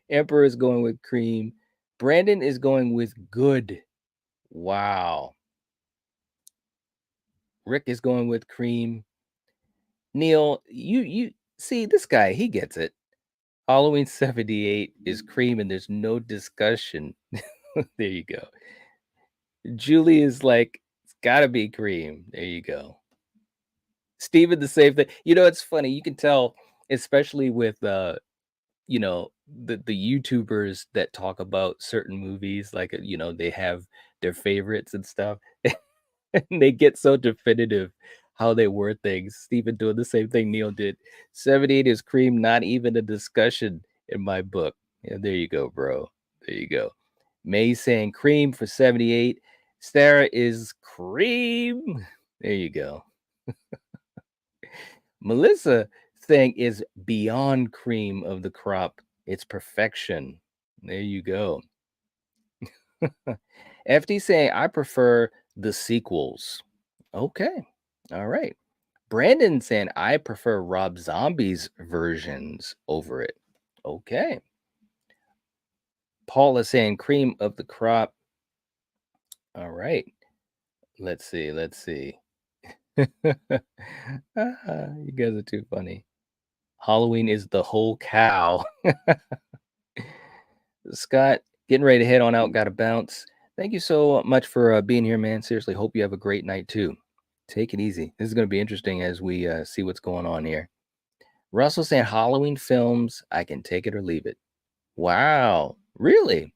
Emperor is going with Cream. Brandon is going with good. Wow. Rick is going with Cream. Neil, you see this guy, he gets it. Halloween 78 is Cream and there's no discussion. There you go. Julie is like, it's gotta be Cream. There you go. Steven, the same thing. It's funny. You can tell, especially with the YouTubers that talk about certain movies, like they have their favorites and stuff. And they get so definitive how they word things. Stephen doing the same thing Neil did. 78 is Cream, not even a discussion in my book. Yeah, there you go, bro. There you go. May saying Cream for 78. Sarah is Cream. There you go. Melissa saying is beyond cream of the crop. It's perfection. There you go. FD saying I prefer the sequels. Okay. All right. Brandon saying I prefer Rob Zombie's versions over it. Okay. Paul is saying cream of the crop. All right. Let's see. Let's see. You guys are too funny. Halloween is the whole cow. Scott, getting ready to head on out. Got to bounce. Thank you so much for being here, man. Seriously, hope you have a great night too. Take it easy. This is going to be interesting as we see what's going on here. Russell saying Halloween films, I can take it or leave it. Wow. Really?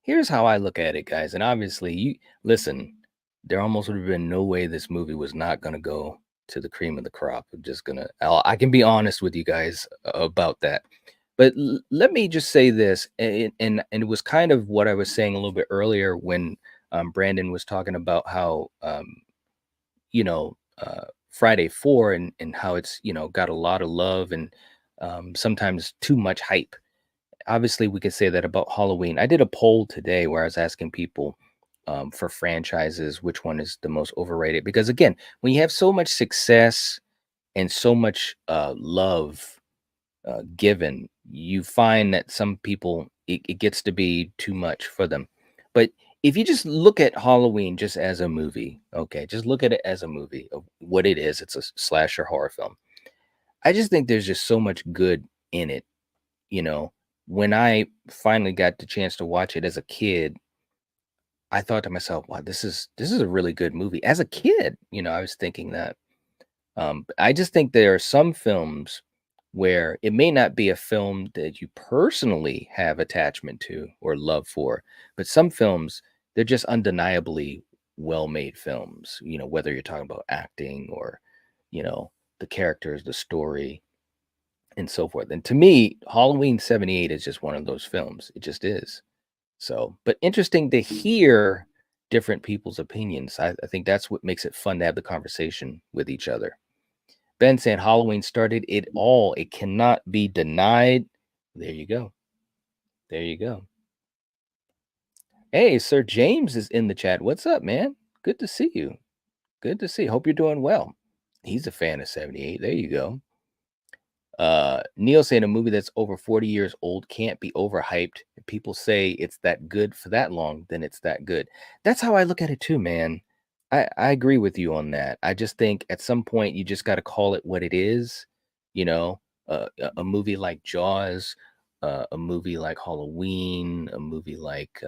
Here's how I look at it, guys. And obviously, you listen, there almost would have been no way this movie was not going to go to the cream of the crop. I'm just going to, I can be honest with you guys about that. But let me just say this. And it was kind of what I was saying a little bit earlier when Brandon was talking about how, you know, Friday 4 and how it's, got a lot of love and sometimes too much hype. Obviously, we could say that about Halloween. I did a poll today where I was asking people for franchises, which one is the most overrated? Because again, when you have so much success and so much love given, you find that some people, it gets to be too much for them. But if you just look at Halloween just as a movie, okay, just look at it as a movie of what it is. It's a slasher horror film. I just think there's just so much good in it. You know, when I finally got the chance to watch it as a kid, I thought to myself, wow, this is a really good movie. As a kid, I was thinking that. I just think there are some films where it may not be a film that you personally have attachment to or love for, but some films, they're just undeniably well-made films, whether you're talking about acting or, the characters, the story, and so forth. And to me, Halloween 78 is just one of those films. It just is. So, but interesting to hear different people's opinions. I think that's what makes it fun to have the conversation with each other. Ben saying Halloween started it all. It cannot be denied. There you go. There you go. Hey, Sir James is in the chat. What's up, man? Good to see you. Good to see you. Hope you're doing well. He's a fan of 78. There you go. Neil saying a movie that's over 40 years old can't be overhyped. If people say it's that good for that long, then it's that good. That's how I look at it too, man. I agree with you on that. I just think at some point you just got to call it what it is. A movie like Jaws, a movie like Halloween, a movie like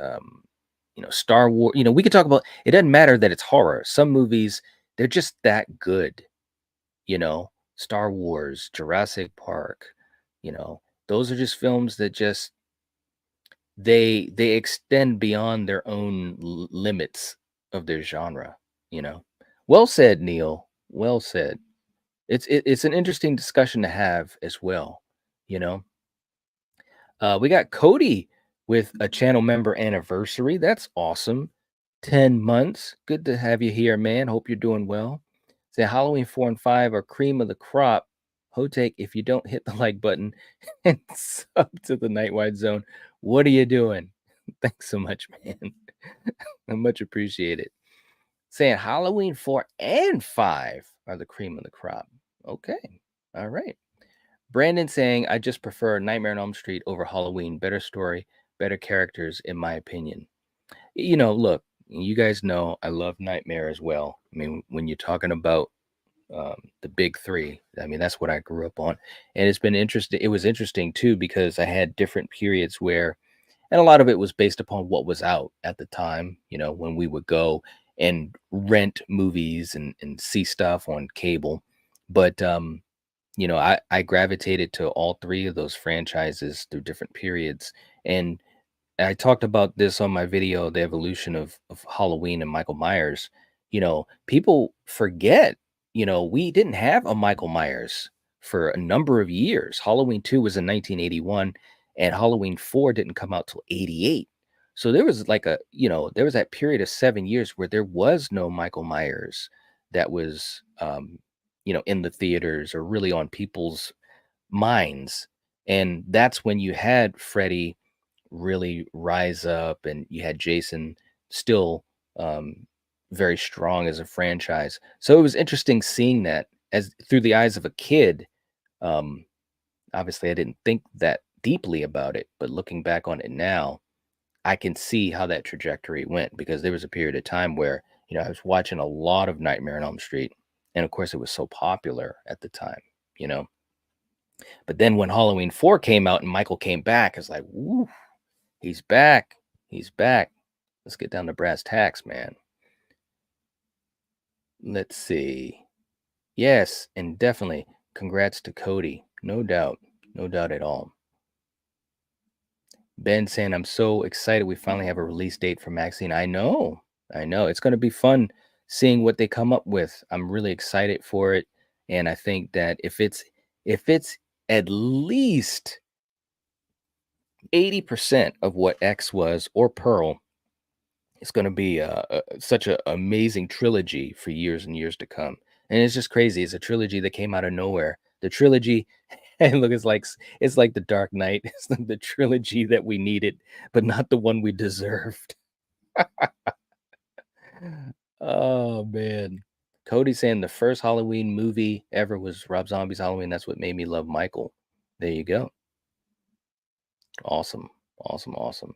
Star Wars. We could talk about. It doesn't matter that it's horror. Some movies, they're just that good. Star Wars, Jurassic Park, those are just films that just they extend beyond their own limits of their genre. Well said, Neil. Well said. It's an interesting discussion to have as well. We got Cody with a channel member anniversary. That's awesome. 10 months. Good to have you here, man. Hope you're doing well. Say Halloween 4 and 5 are cream of the crop. Hotake, if you don't hit the like button and sub to the Night Wide Zone, what are you doing? Thanks so much, man. I much appreciate it. Saying Halloween 4 and 5 are the cream of the crop. Okay. All right. Brandon saying, I just prefer Nightmare on Elm Street over Halloween. Better story, better characters, in my opinion. Look, you guys know I love Nightmare as well. I mean, when you're talking about the big three, I mean, that's what I grew up on. And it's been interesting. It was interesting, too, because I had different periods where, and a lot of it was based upon what was out at the time, when we would go and rent movies and see stuff on cable. But, I gravitated to all three of those franchises through different periods. And I talked about this on my video, the evolution of Halloween and Michael Myers. People forget, we didn't have a Michael Myers for a number of years. Halloween 2 was in 1981 and Halloween 4 didn't come out till 88. So there was there was that period of 7 years where there was no Michael Myers that was, in the theaters or really on people's minds. And that's when you had Freddy really rise up and you had Jason still very strong as a franchise. So it was interesting seeing that as through the eyes of a kid. Um, Obviously, I didn't think that deeply about it, but looking back on it now, I can see how that trajectory went because there was a period of time where, I was watching a lot of Nightmare on Elm Street. And of course, it was so popular at the time, you know. But then when Halloween 4 came out and Michael came back, it's like, woo, he's back. He's back. Let's get down to brass tacks, man. Let's see. Yes, and definitely congrats to Cody. No doubt. No doubt at all. Ben saying, I'm so excited we finally have a release date for Maxine. I know. It's going to be fun seeing what they come up with. I'm really excited for it. And I think that if it's at least 80% of what X was or Pearl, it's going to be such an amazing trilogy for years and years to come. And it's just crazy. It's a trilogy that came out of nowhere. The trilogy, and look, it's like the Dark Knight. It's like the trilogy that we needed, but not the one we deserved. Oh man. Cody saying the first Halloween movie ever was Rob Zombie's Halloween. That's what made me love Michael. There you go. Awesome. Awesome.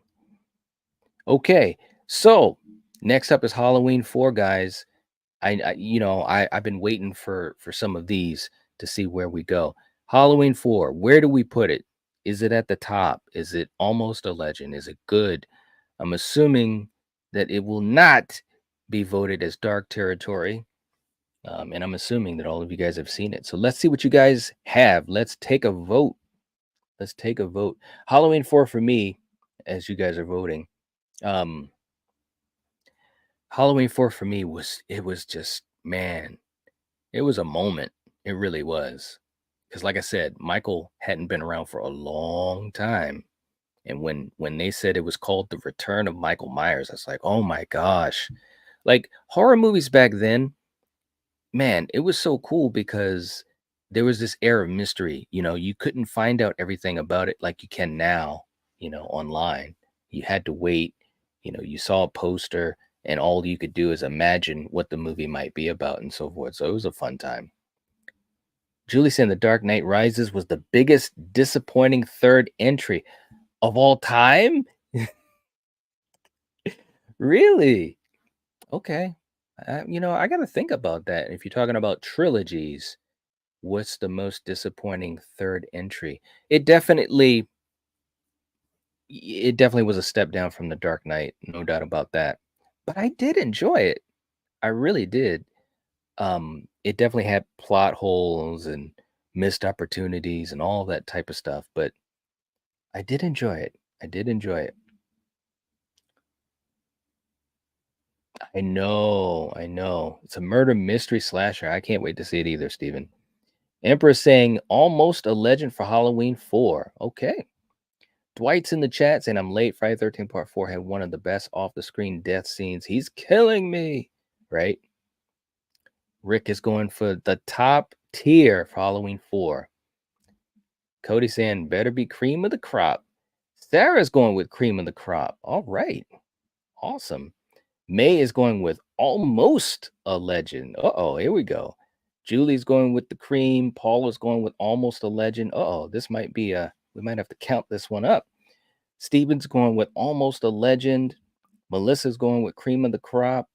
Okay. So next up is Halloween 4, guys. I've been waiting for some of these to see where we go. Halloween 4, where do we put it? Is it at the top? Is it almost a legend? Is it good? I'm assuming that it will not be voted as dark territory. And I'm assuming that all of you guys have seen it. So let's see what you guys have. Let's take a vote. Halloween 4 for me, as you guys are voting. Halloween 4 for me was just, man, it was a moment. It really was. Because like I said, Michael hadn't been around for a long time. And when they said it was called The Return of Michael Myers, I was like, oh my gosh. Like horror movies back then, man, it was so cool because there was this air of mystery. You couldn't find out everything about it like you can now, online. You had to wait. You saw a poster and all you could do is imagine what the movie might be about and so forth. So it was a fun time. Julie saying The Dark Knight Rises was the biggest disappointing third entry of all time. Really? Okay. I got to think about that. If you're talking about trilogies, what's the most disappointing third entry? It definitely was a step down from The Dark Knight, no doubt about that. But I did enjoy it. I really did. It definitely had plot holes and missed opportunities and all that type of stuff, but I did enjoy it. I know. It's a murder mystery slasher. I can't wait to see it either, Steven. Emperor saying almost a legend for Halloween 4. Okay. Dwight's in the chat saying I'm late. Friday 13 Part 4 had one of the best off the screen death scenes. He's killing me. Right? Rick is going for the top tier for Halloween 4. Cody saying better be cream of the crop. Sarah's going with cream of the crop. All right. Awesome. May is going with almost a legend. Uh-oh, here we go. Julie's going with the cream. Paul is going with almost a legend. Uh-oh, this might be we might have to count this one up. Steven's going with almost a legend. Melissa's going with cream of the crop.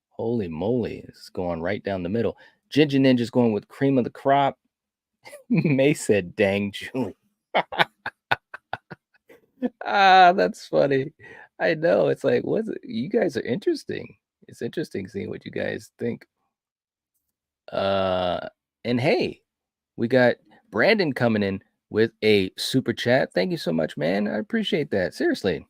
Holy moly, it's going right down the middle. Ginger Ninja's going with cream of the crop. May said, dang, Julie. That's funny. I know. It's like, you guys are interesting. It's interesting seeing what you guys think. And hey, we got Brandon coming in with a super chat. Thank you so much, man. I appreciate that. Seriously.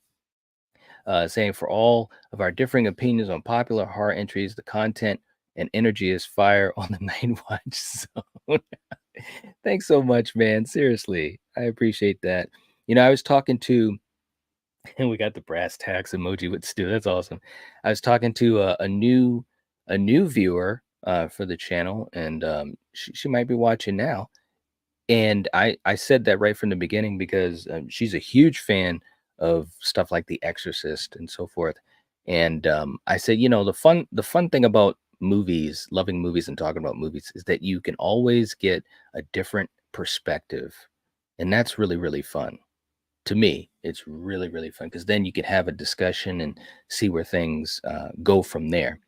Saying for all of our differing opinions on popular horror entries, the content and energy is fire on the Night Watch zone. Thanks so much, man. Seriously. I appreciate that. I was talking to, and we got the brass tacks emoji with Stu. That's awesome. I was talking to a new viewer for the channel, and she might be watching now. And I said that right from the beginning because she's a huge fan of stuff like The Exorcist and so forth. And I said, you know, the fun thing about movies, loving movies and talking about movies, is that you can always get a different perspective, and that's really really fun. To me, it's really really fun because then you can have a discussion and see where things go from there.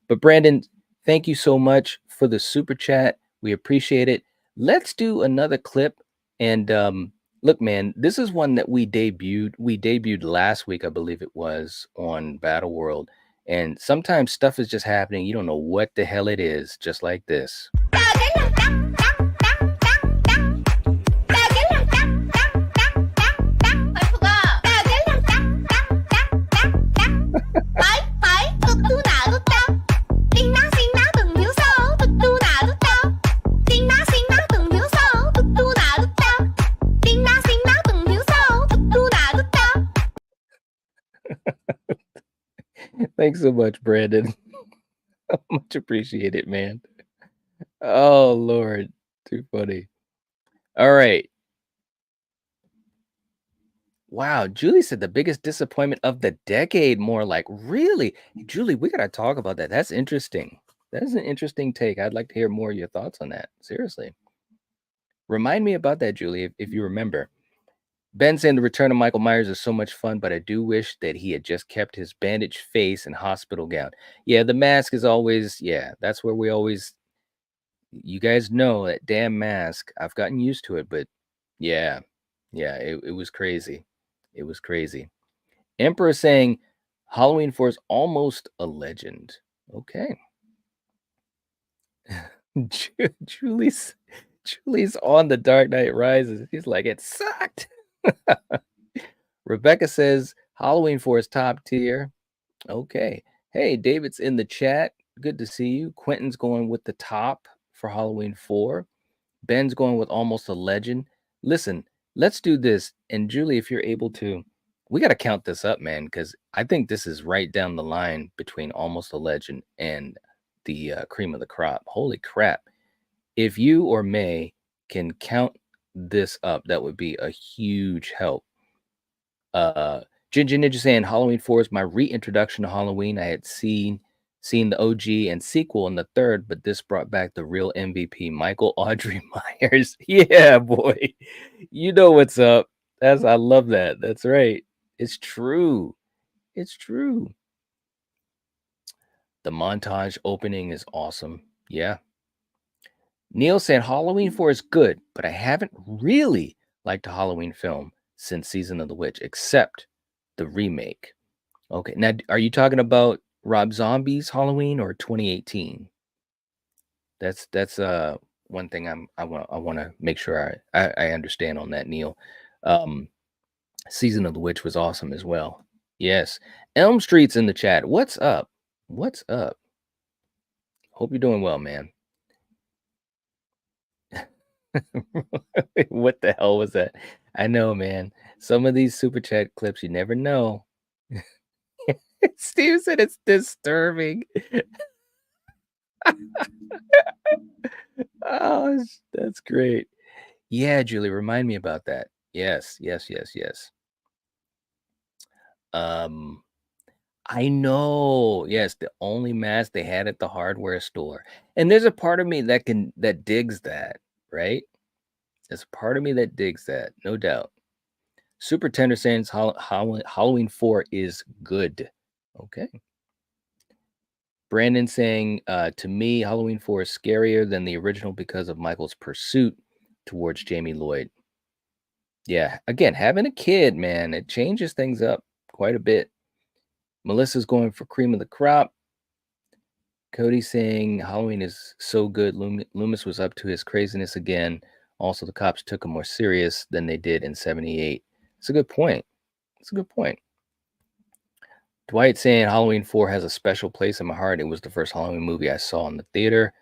But Brandon, thank you so much for the super chat. We appreciate it. Let's do another clip. And look, man, this is one that we debuted. We debuted last week, I believe it was, on Battle World. And sometimes stuff is just happening. You don't know what the hell it is, just like this. Thanks so much, Brandon. Much appreciated, man. Oh, Lord. Too funny. All right. Wow. Julie said the biggest disappointment of the decade. More like, really? Julie, we got to talk about that. That's interesting. That is an interesting take. I'd like to hear more of your thoughts on that. Seriously. Remind me about that, Julie, if you remember. Ben saying the return of Michael Myers is so much fun, but I do wish that he had just kept his bandaged face and hospital gown. Yeah, the mask is always, yeah, that's where we always, you guys know that damn mask. I've gotten used to it, but yeah, it was crazy. It was crazy. Emperor saying Halloween 4 is almost a legend. Okay. Julie's on the Dark Knight Rises. He's like, it sucked. Rebecca says Halloween 4 is top tier. Okay. Hey, David's in the chat. Good to see you. Quentin's going with the top for Halloween 4. Ben's going with almost a legend. Listen, let's do this. And Julie, if you're able to, we got to count this up, man, because I think this is right down the line between almost a legend and the cream of the crop. Holy crap. If you or May can count this up, that would be a huge help. Ginger Ninja saying Halloween 4 is my reintroduction to Halloween. I had seen the OG and sequel in the third, but this brought back the real MVP, Michael Audrey Myers. Yeah, boy. You know what's up. I love that. That's right. It's true. It's true. The montage opening is awesome. Yeah. Neil said Halloween 4 is good, but I haven't really liked a Halloween film since Season of the Witch, except the remake. Okay, now are you talking about Rob Zombie's Halloween or 2018? That's one thing I want to make sure I understand on that, Neil. Season of the Witch was awesome as well. Yes. Elm Street's in the chat. What's up? What's up? Hope you're doing well, man. What the hell was that? I know, man. Some of these super chat clips, you never know. Steve said it's disturbing. Oh, that's great. Yeah, Julie, remind me about that. Yes. I know. Yes, the only mask they had at the hardware store. And there's a part of me that digs that, right? There's a part of me that digs that, no doubt. Super Tender saying Halloween 4 is good. Okay. Brandon saying, to me, Halloween 4 is scarier than the original because of Michael's pursuit towards Jamie Lloyd. Yeah, again, having a kid, man, it changes things up quite a bit. Melissa's going for cream of the crop. Cody saying Halloween is so good. Loomis was up to his craziness again. Also, the cops took him more serious than they did in 78. It's a good point. It's a good point. Dwight saying Halloween 4 has a special place in my heart. It was the first Halloween movie I saw in the theater.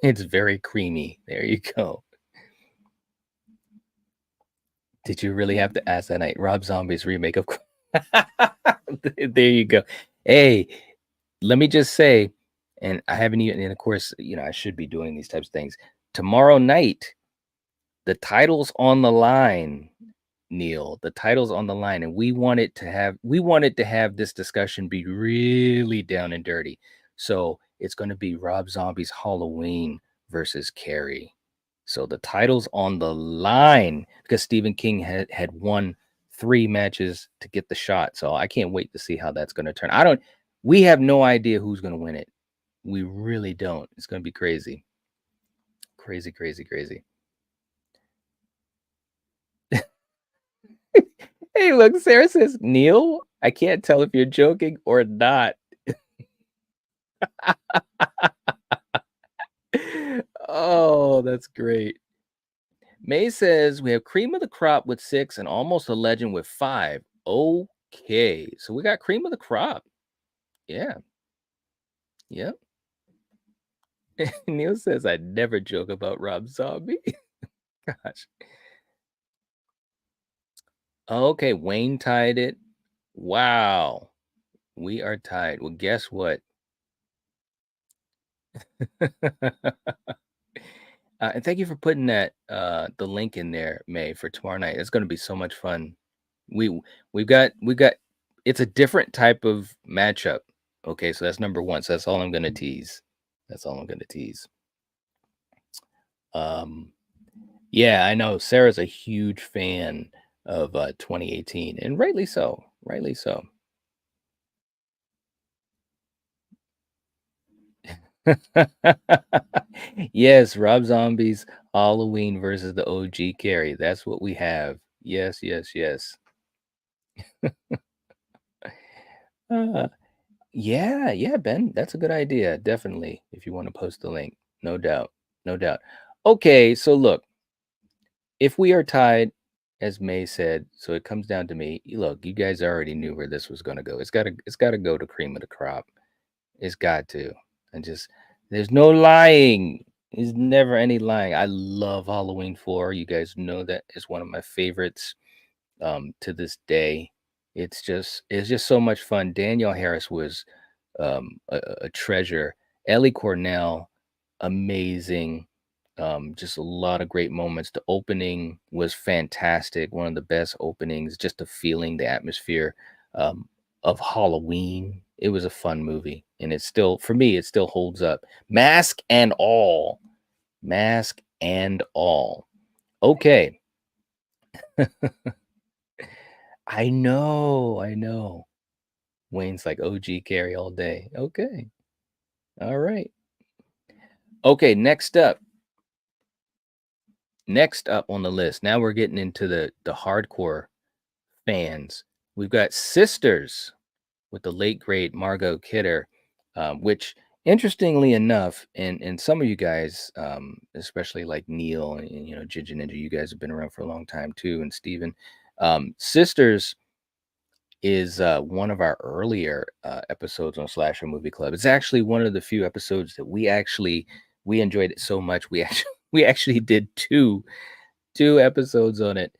It's very creamy. There you go. Did you really have to ask that night? Rob Zombie's remake of there you go. Hey, let me just say, and I haven't even, and of course, you know, I should be doing these types of things. Tomorrow night, the title's on the line. Neil. The title's on the line, and we wanted to have this discussion be really down and dirty. So it's going to be Rob Zombie's Halloween versus Carrie. So the title's on the line because Stephen King had won 3 matches to get the shot. So I can't wait to see how that's going to turn. We have no idea who's going to win it. We really don't. It's going to be crazy. Crazy, crazy, crazy. Hey, look, Sarah says, Neil, I can't tell if you're joking or not. Oh, that's great. May says we have cream of the crop with 6 and almost a legend with 5. Okay, so we got cream of the crop. Yeah. Yep. Neil says I never joke about Rob Zombie. Gosh. Okay, Wayne tied it. Wow. We are tied. Well, guess what? And thank you for putting that the link in there, May, for tomorrow night. It's going to be so much fun. We've got it's a different type of matchup. Okay, so that's number 1. So that's all I'm going to tease. That's all I'm going to tease. Yeah, I know Sarah's a huge fan of 2018, and rightly so. Rightly so. Yes, Rob Zombie's Halloween versus the OG Carrie. That's what we have. Yes, yes, yes. Yeah, Ben, that's a good idea. Definitely, if you want to post the link, no doubt, no doubt. Okay, so look, if we are tied, as May said, so it comes down to me. Look, you guys already knew where this was going to go. It's got to go to cream of the crop. It's got to. And just there's no lying. There's never any lying. I love Halloween 4. You guys know that is one of my favorites to this day. It's just so much fun. Danielle Harris was a treasure. Ellie Cornell, amazing. Just a lot of great moments. The opening was fantastic. One of the best openings. Just the feeling, the atmosphere of Halloween. It was a fun movie, and it's still, for me, it still holds up. Mask and all. Mask and all. Okay. I know. Wayne's like OG Carrie all day. Okay. All right. Okay, next up on the list. Now we're getting into the hardcore fans. We've got Sisters with the late great Margot Kidder, which interestingly enough, and some of you guys, especially like Neil and Ginger Ninja, you guys have been around for a long time too, and Steven. Sisters is one of our earlier episodes on Slasher Movie Club. It's actually one of the few episodes that we enjoyed it so much we actually did two episodes on it.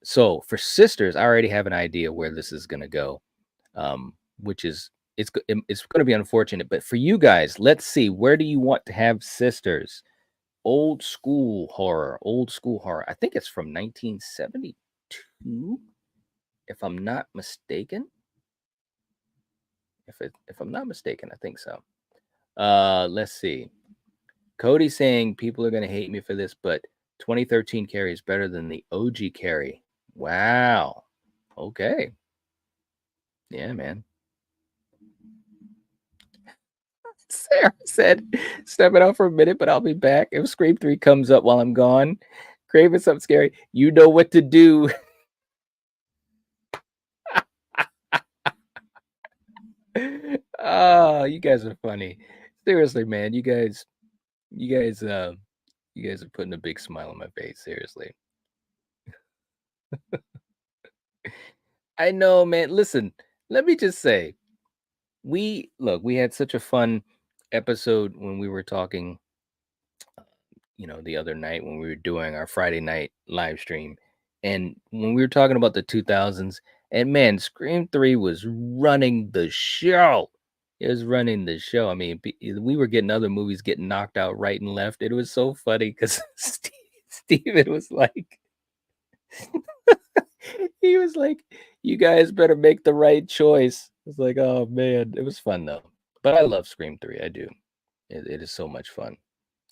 So for Sisters, I already have an idea where this is going to go, which is it's going to be unfortunate. But for you guys, let's see, where do you want to have Sisters? Old school horror. I think it's from 1972. If I'm not mistaken. If I'm not mistaken, I think so. Let's see. Cody saying people are going to hate me for this, but 2013 Carrie is better than the OG Carrie. Wow. Okay. Yeah, man. Sarah said, stepping out for a minute, but I'll be back. If Scream 3 comes up while I'm gone, Craving something scary, you know what to do. Oh, you guys are funny. Seriously, man. You guys are putting a big smile on my face. Seriously. I know, man. Listen, let me just say, we had such a fun episode when we were talking, the other night when we were doing our Friday night live stream. And when we were talking about the 2000s, and man, Scream 3 was running the show. It was running the show. I mean, we were getting other movies getting knocked out right and left. It was so funny because Steven was like, He was like, "You guys better make the right choice." It's like, oh man, it was fun though. But I love Scream 3. I do. It is so much fun.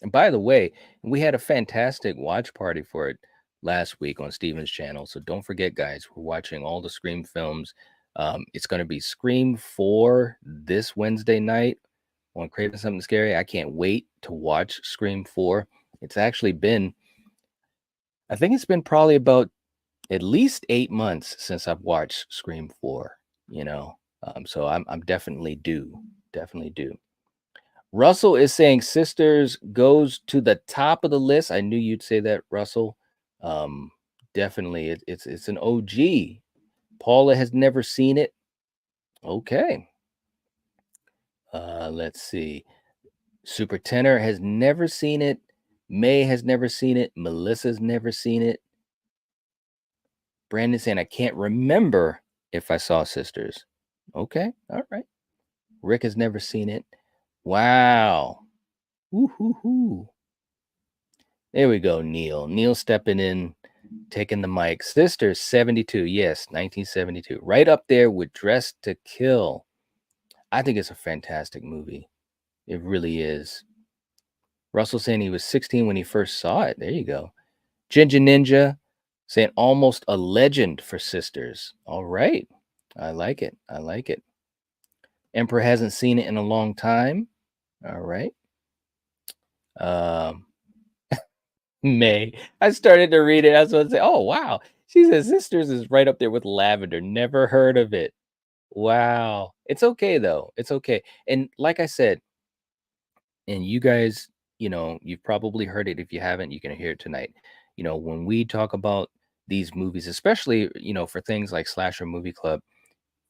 And by the way, we had a fantastic watch party for it last week on Steven's channel. So don't forget, guys, we're watching all the Scream films. It's going to be Scream 4 this Wednesday night on Craving Something Scary. I can't wait to watch Scream 4. It's actually been, I think it's been probably about at least 8 months since I've watched Scream 4, you know. So I'm definitely due. Definitely due. Russell is saying Sisters goes to the top of the list. I knew you'd say that, Russell. Um, Definitely, it's an OG. Paula has never seen it. Okay. Let's see. Super Tenor has never seen it. May has never seen it. Melissa's never seen it. Brandon saying I can't remember if I saw Sisters. Okay, all right. Rick has never seen it. Wow. Woo-hoo-hoo. There we go, Neil. Neil stepping in, taking the mic. Sisters, 72. Yes, 1972. Right up there with Dress to Kill. I think it's a fantastic movie. It really is. Russell saying he was 16 when he first saw it. There you go. Ginger Ninja saying almost a legend for Sisters. All right. I like it. I like it. Emperor hasn't seen it in a long time. All right. May. I started to read it. I was going to say, oh, wow. She says Sisters is right up there with Lavender. Never heard of it. Wow. It's okay, though. It's okay. And like I said, and you guys, you know, you've probably heard it. If you haven't, you can hear it tonight. You know, when we talk about these movies, especially, you know, for things like Slasher Movie Club,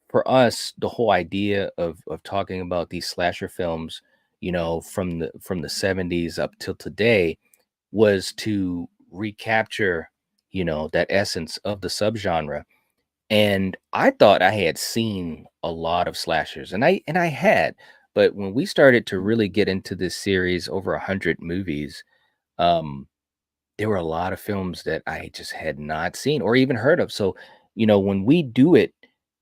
for us, the whole idea of talking about these slasher films, you know, from the 70s up till today was to recapture, you know, that essence of the subgenre. And I thought I had seen a lot of slashers, and I had, but when we started to really get into this series, over 100 movies, um, there were a lot of films that I just had not seen or even heard of. So, you know, when we do it,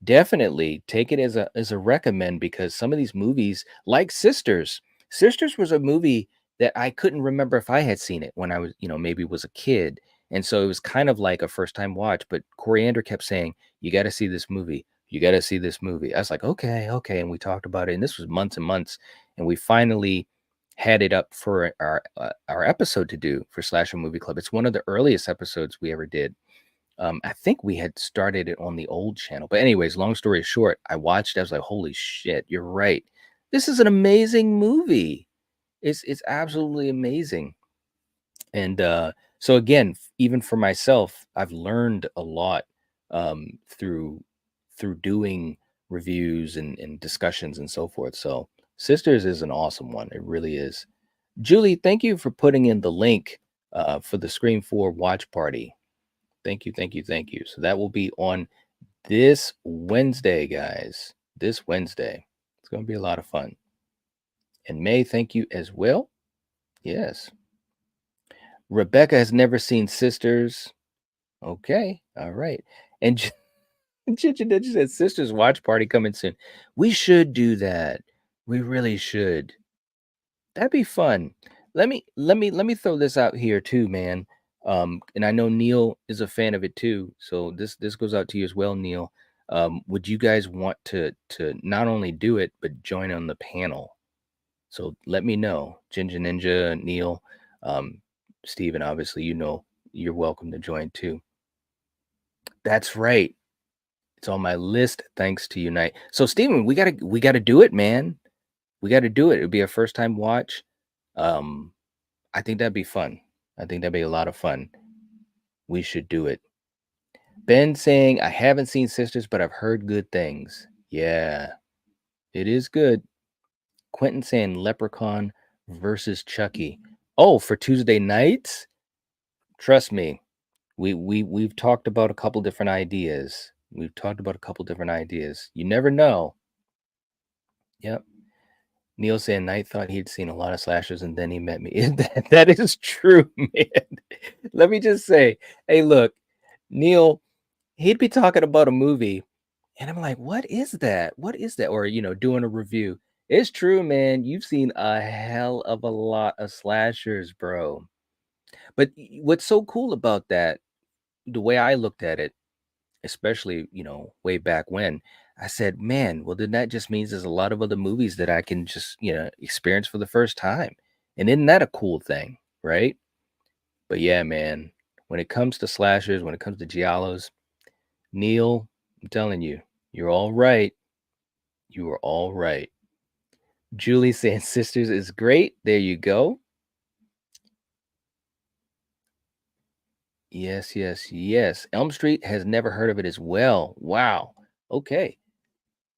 definitely take it as a recommend, because some of these movies, like Sisters, Sisters was a movie that I couldn't remember if I had seen it when I was, you know, maybe was a kid. And so it was kind of like a first time watch, but Coriander kept saying, "You got to see this movie. You got to see this movie." I was like, "Okay, okay." And we talked about it, and this was months and months, and we finally had it up for our episode to do for Slasher Movie Club. It's one of the earliest episodes we ever did. I think we had started it on the old channel, but anyways, long story short, I watched it. I was like, "Holy shit, you're right! This is an amazing movie. It's absolutely amazing." And so again, even for myself, I've learned a lot through doing reviews and discussions and so forth. So Sisters is an awesome one. It really is. Julie, thank you for putting in the link for the Scream 4 watch party. Thank you, thank you, thank you. So that will be on this Wednesday, guys. This Wednesday. It's going to be a lot of fun. And May, thank you as well. Yes. Rebecca has never seen Sisters. Okay. All right. And Ginger Ninja said Sisters watch party coming soon. We should do that. We really should. That'd be fun. Let me throw this out here too, man. And I know Neil is a fan of it too. So this goes out to you as well, Neil. Would you guys want to not only do it but join on the panel? So let me know. Ginger Ninja, Neil, Steven, obviously, you know, you're welcome to join too. That's right. It's on my list. Thanks to Unite. So Steven, we gotta do it, man. We got to do it. It would be a first time watch. I think that'd be fun. I think that'd be a lot of fun. We should do it. Ben saying, I haven't seen Sisters, but I've heard good things. Yeah, it is good. Quentin saying Leprechaun versus Chucky. Oh, for Tuesday nights? Trust me. We've talked about a couple different ideas. We've talked about a couple different ideas. You never know. Yep. Neil saying Knight thought he'd seen a lot of slashers and then he met me. That is true, man. Let me just say, hey, look, Neil, he'd be talking about a movie, and I'm like, what is that? What is that? Or, doing a review. It's true, man. You've seen a hell of a lot of slashers, bro. But what's so cool about that, the way I looked at it, especially, way back when, I said, man, well, then that just means there's a lot of other movies that I can just, experience for the first time. And isn't that a cool thing, right? But yeah, man, when it comes to slashers, when it comes to giallos, Neil, I'm telling you, you're all right. You are all right. Julie saying Sisters is great. There you go. Yes, yes, yes. Elm Street has never heard of it as well. Wow. Okay.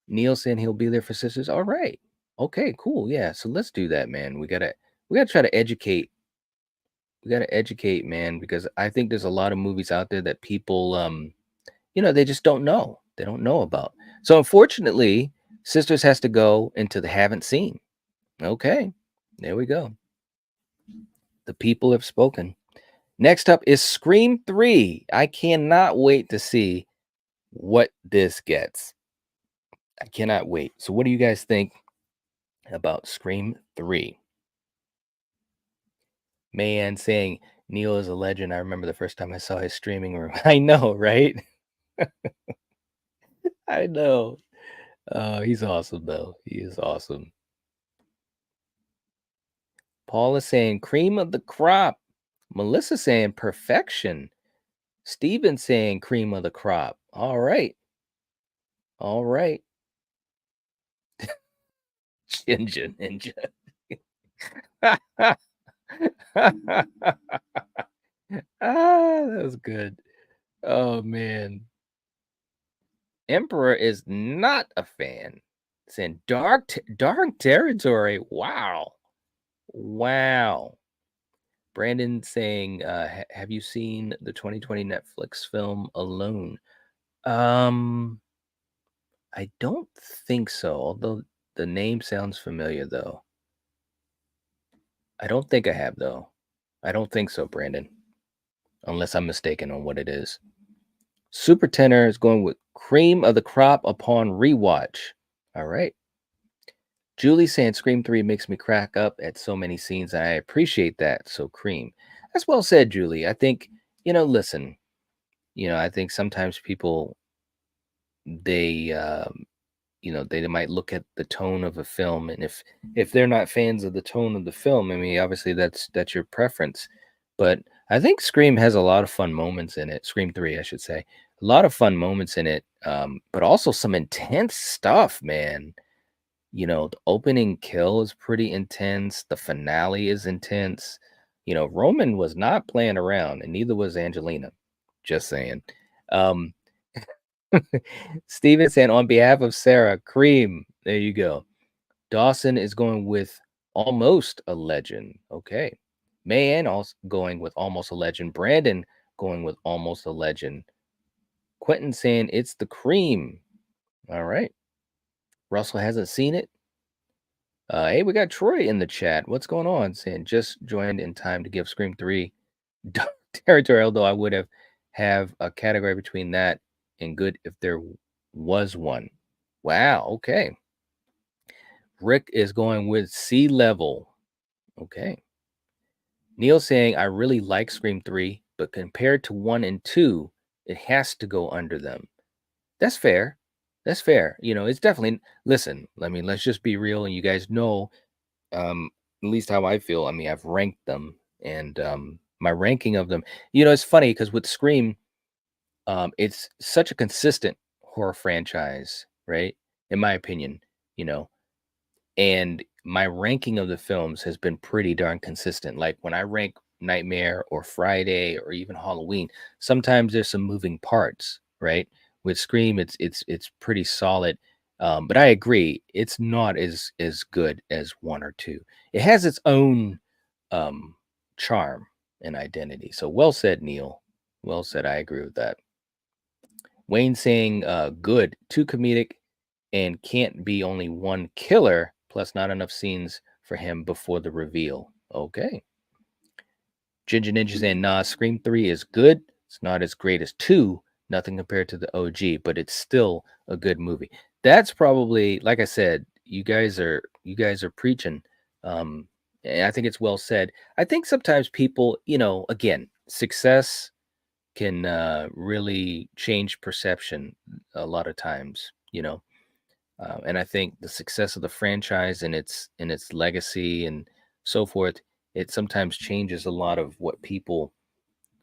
Neil saying he'll be there for Sisters. All right. Okay, cool. Yeah. So let's do that, man. We gotta try to educate. We gotta educate, man, because I think there's a lot of movies out there that people they just don't know. They don't know about. So unfortunately, Sisters has to go into the haven't seen. Okay. There we go. The people have spoken. Next up is Scream 3. I cannot wait to see what this gets. I cannot wait. So what do you guys think about Scream 3? Man saying Neil is a legend. I remember the first time I saw his streaming room. I know, right? I know. He's awesome, though. He is awesome. Paul is saying cream of the crop. Melissa saying perfection. Steven saying cream of the crop. All right. All right. Ninja, ninja. That was good. Oh man. Emperor is not a fan. Saying dark territory. Wow. Wow. Brandon saying, have you seen the 2020 Netflix film Alone? I don't think so, although the name sounds familiar though. I don't think I have though. I don't think so, Brandon. Unless I'm mistaken on what it is. Super Tenor is going with cream of the crop upon rewatch. All right. Julie saying Scream 3 makes me crack up at so many scenes. And I appreciate that. So cream. That's well said, Julie. I think, listen, I think sometimes people they they might look at the tone of a film, and if they're not fans of the tone of the film, I mean, obviously that's your preference. But I think Scream has a lot of fun moments in it. Scream 3, I should say. A lot of fun moments in it, but also some intense stuff, man. The opening kill is pretty intense. The finale is intense. Roman was not playing around, and neither was Angelina. Just saying. Um, Steven saying, on behalf of Sarah, cream. There you go. Dawson is going with almost a legend. Okay. Mayan also going with almost a legend. Brandon going with almost a legend. Quentin saying it's the cream. All right. Russell hasn't seen it. Hey, we got Troy in the chat. What's going on? Saying just joined in time to give Scream 3 territory, although I would have a category between that and good if there was one. Wow, okay. Rick is going with sea level. Okay. Neil saying, I really like Scream 3, but compared to 1 and 2, it has to go under them. That's fair. That's fair. It's definitely, listen, I mean, let's just be real. And you guys know, at least how I feel. I mean, I've ranked them, and my ranking of them, it's funny because with Scream, it's such a consistent horror franchise, right? In my opinion, and my ranking of the films has been pretty darn consistent. Like when I rank Nightmare or Friday or even Halloween, sometimes there's some moving parts, right? With Scream, it's pretty solid. But I agree, it's not as good as 1 or 2. It has its own charm and identity. So well said, Neil. Well said. I agree with that. Wayne saying good, too comedic, and can't be only one killer, plus not enough scenes for him before the reveal. Okay. Ginger Ninja saying, nah, Scream 3 is good, It's not as great as 2, nothing compared to the OG, but it's still a good movie. That's probably, like I said, you guys are preaching. Um, and I think it's well said. I think sometimes people, again, success can really change perception a lot of times, and I think the success of the franchise and its legacy and so forth, it sometimes changes a lot of what people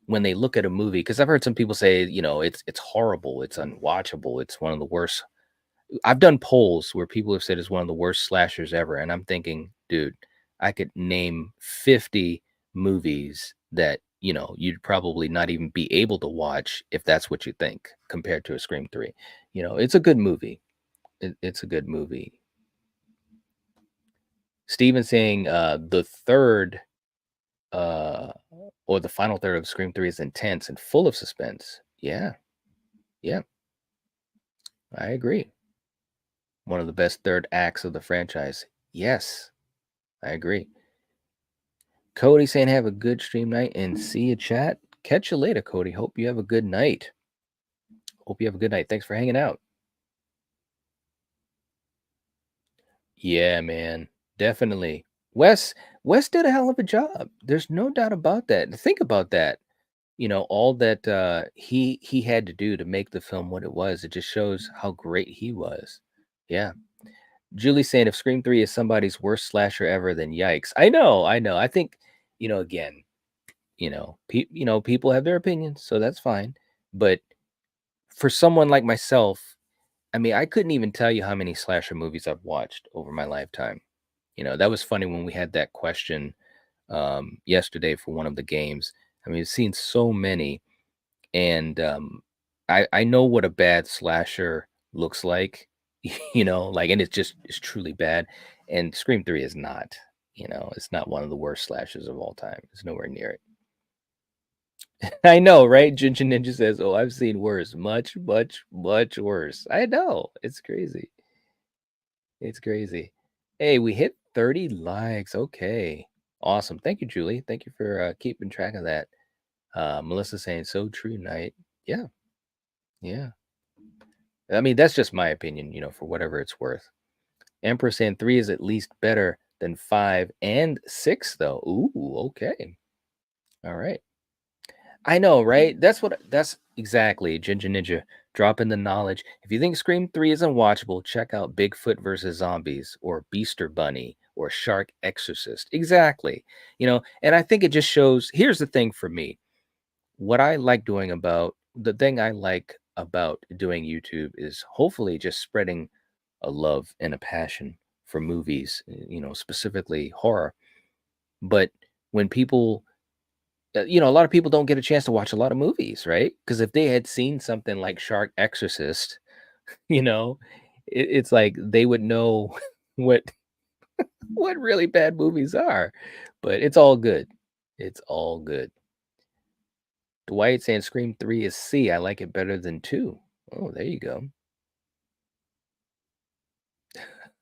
when they look at a movie. Because I've heard some people say, it's horrible, it's unwatchable, it's one of the worst. I've done polls where people have said it's one of the worst slashers ever, and I'm thinking, dude, I could name 50 movies that you'd probably not even be able to watch if that's what you think compared to a Scream 3. It's a good movie. It's a good movie. Steven saying the third uh or the final third of Scream 3 is intense and full of suspense. Yeah, yeah, I agree. One of the best third acts of the franchise. Yes, I agree. Cody saying have a good stream night and see you chat. Catch you later, Cody. Hope you have a good night. Hope you have a good night. Thanks for hanging out. Yeah, man. Definitely. Wes did a hell of a job. There's no doubt about that. Think about that. All that he had to do to make the film what it was. It just shows how great he was. Yeah. Julie saying if Scream 3 is somebody's worst slasher ever, then yikes. I know. I think, again, people have their opinions, so that's fine. But for someone like myself, I mean, I couldn't even tell you how many slasher movies I've watched over my lifetime. That was funny when we had that question yesterday for one of the games. I mean, I've seen so many, and I know what a bad slasher looks like, like, and it's truly bad. And Scream 3 is not, it's not one of the worst slashers of all time. It's nowhere near it. I know, right? Ginger Ninja says, "Oh, I've seen worse, much, much, much worse." I know, it's crazy. It's crazy. Hey, we hit 30 likes. Okay, awesome. Thank you, Julie. Thank you for keeping track of that. Melissa saying, "So true, Night." Yeah, yeah. I mean, that's just my opinion, for whatever it's worth. Emperor saying 3 is at least better than 5 and 6, though. Ooh, okay. All right. I know, right? That's exactly Ginger Ninja dropping the knowledge. If you think Scream 3 is unwatchable, check out Bigfoot versus Zombies or Beaster Bunny or Shark Exorcist. Exactly. And I think it just shows here's the thing for me. What I like doing about the thing I like about doing YouTube is hopefully just spreading a love and a passion for movies, specifically horror. But when people a lot of people don't get a chance to watch a lot of movies, right? Because if they had seen something like Shark Exorcist, you know, it's like they would know what what really bad movies are. But it's all good. It's all good. Dwight saying Scream 3 is C. I like it better than 2. Oh, there you go.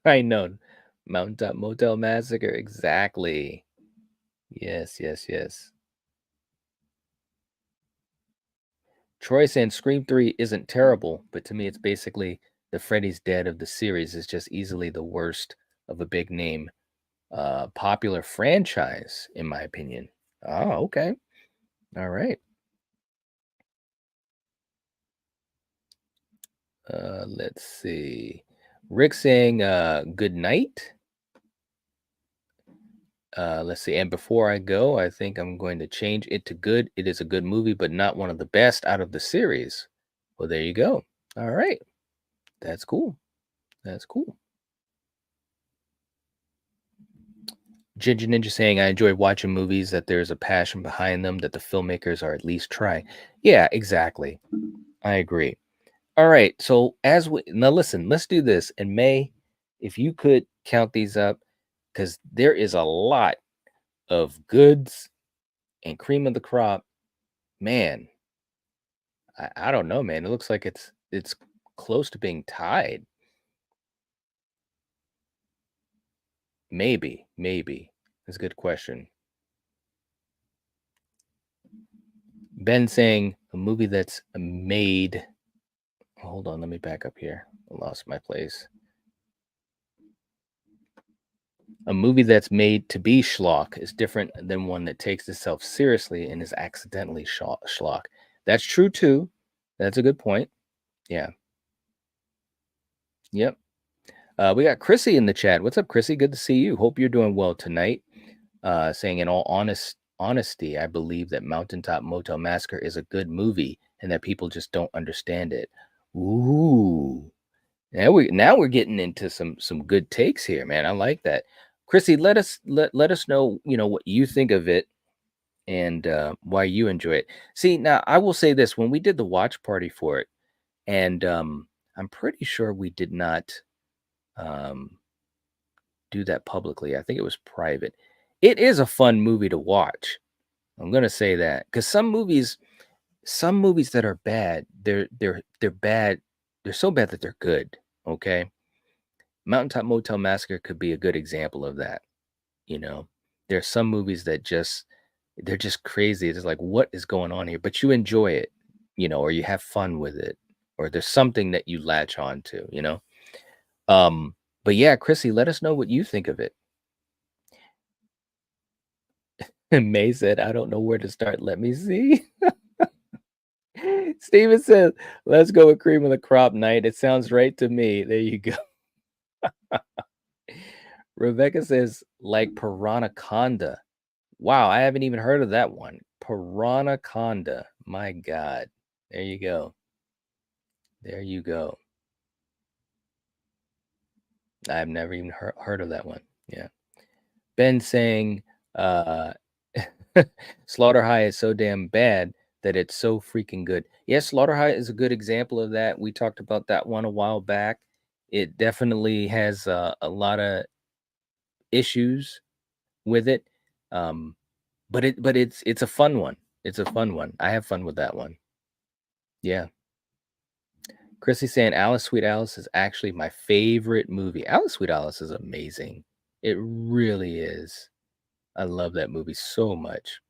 I know. Mountaintop Motel Massacre. Exactly. Yes, yes, yes. Troy saying Scream 3 isn't terrible, but to me, it's basically the Freddy's Dead of the series. Is just easily the worst of a big name, popular franchise, in my opinion. Oh, okay. All right. Let's see. Rick saying good night. Let's see. And before I go, I think I'm going to change it to good. It is a good movie, but not one of the best out of the series. Well, there you go. All right. That's cool. That's cool. Ginger Ninja saying, I enjoy watching movies that there's a passion behind them, that the filmmakers are at least trying. Yeah, exactly. I agree. All right. So, as we now listen, let's do this. And May, if you could count these up, because there is a lot of goods and cream of the crop. Man, I don't know, man. It looks like it's close to being tied. Maybe. That's a good question. Ben saying A movie that's made. Hold on, let me back up here. I lost my place. A movie that's made to be schlock is different than one that takes itself seriously and is accidentally schlock. That's true too. That's a good point. Yeah. Yep. We got Chrissy in the chat. What's up, Chrissy? Good to see you. Hope you're doing well tonight. Saying in all honesty, I believe that Mountaintop Motel Massacre is a good movie and that people just don't understand it. Ooh. Now we're getting into some good takes here, man. I like that. Chrissy, let us know, what you think of it and why you enjoy it. See, now I will say this: when we did the watch party for it, and I'm pretty sure we did not do that publicly. I think it was private. It is a fun movie to watch. I'm gonna say that because some movies that are bad, they're bad. They're so bad that they're good. Okay. Mountaintop Motel Massacre could be a good example of that. There are some movies that they're just crazy. It's like, what is going on here? But you enjoy it, or you have fun with it, or there's something that you latch on to. But yeah, Chrissy, let us know what you think of it. And May said, I don't know where to start. Let me see. Steven says, let's go with cream of the crop night. It sounds right to me. There you go. Rebecca says, like Piranaconda. Wow, I haven't even heard of that one. Piranaconda. My God. There you go. There you go. I've never even heard of that one. Yeah. Ben saying, Slaughter High is so damn bad that it's so freaking good. Yes, Slaughter High is a good example of that. We talked about that one a while back. It definitely has a lot of issues with it. But it's a fun one. It's a fun one. I have fun with that one. Yeah. Chrissy saying Alice Sweet Alice is actually my favorite movie. Alice Sweet Alice is amazing. It really is. I love that movie so much.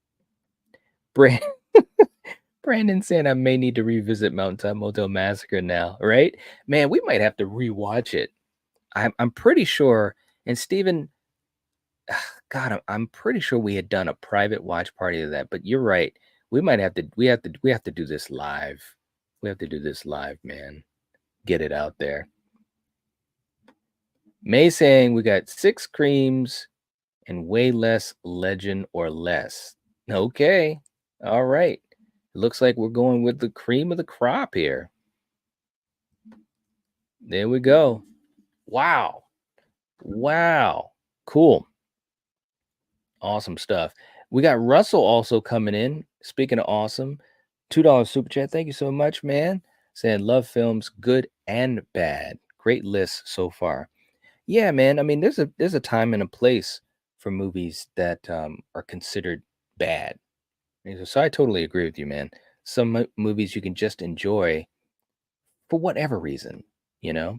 Brandon saying I may need to revisit Mountaintop Motel Massacre now, right? Man, we might have to rewatch it. I'm pretty sure, and Steven, God, I'm pretty sure we had done a private watch party of that, but you're right. We have to do this live. We have to do this live, man. Get it out there. May saying we got 6 creams and way less legend or less. Okay. All right. It looks like we're going with the cream of the crop here. There we go. Wow. Cool. Awesome stuff. We got Russell also coming in. Speaking of awesome, $2 super chat. Thank you so much, man. Saying love films, good and bad. Great list so far. Yeah, man. I mean, there's a time and a place for movies that are considered bad. So I totally agree with you, man. Some movies you can just enjoy for whatever reason, I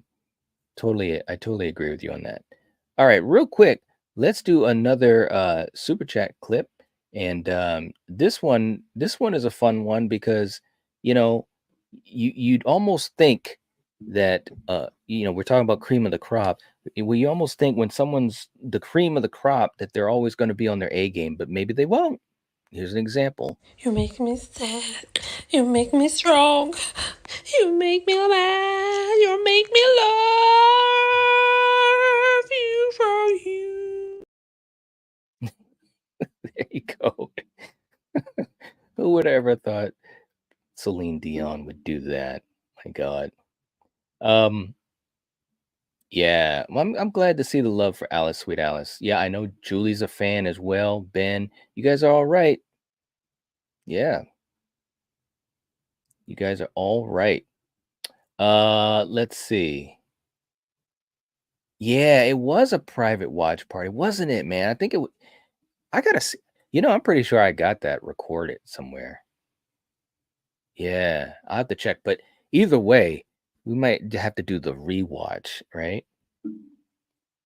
totally agree with you on that. All right, real quick, let's do another super chat clip. And this one is a fun one because you'd almost think that we're talking about cream of the crop. Well, you almost think when someone's the cream of the crop that they're always going to be on their A game, but maybe they won't. Here's an example. You make me sad. You make me strong. You make me mad. You make me love you for you. There you go. Who would have ever thought Celine Dion would do that? My God. Yeah, well, I'm glad to see the love for Alice Sweet Alice. Yeah, I know Julie's a fan as well. Ben, you guys are all right. Yeah. You guys are all right. Let's see. Yeah, it was a private watch party, wasn't it, man? I think I gotta see. I'm pretty sure I got that recorded somewhere. Yeah, I'll have to check. But either way, we might have to do the rewatch, right?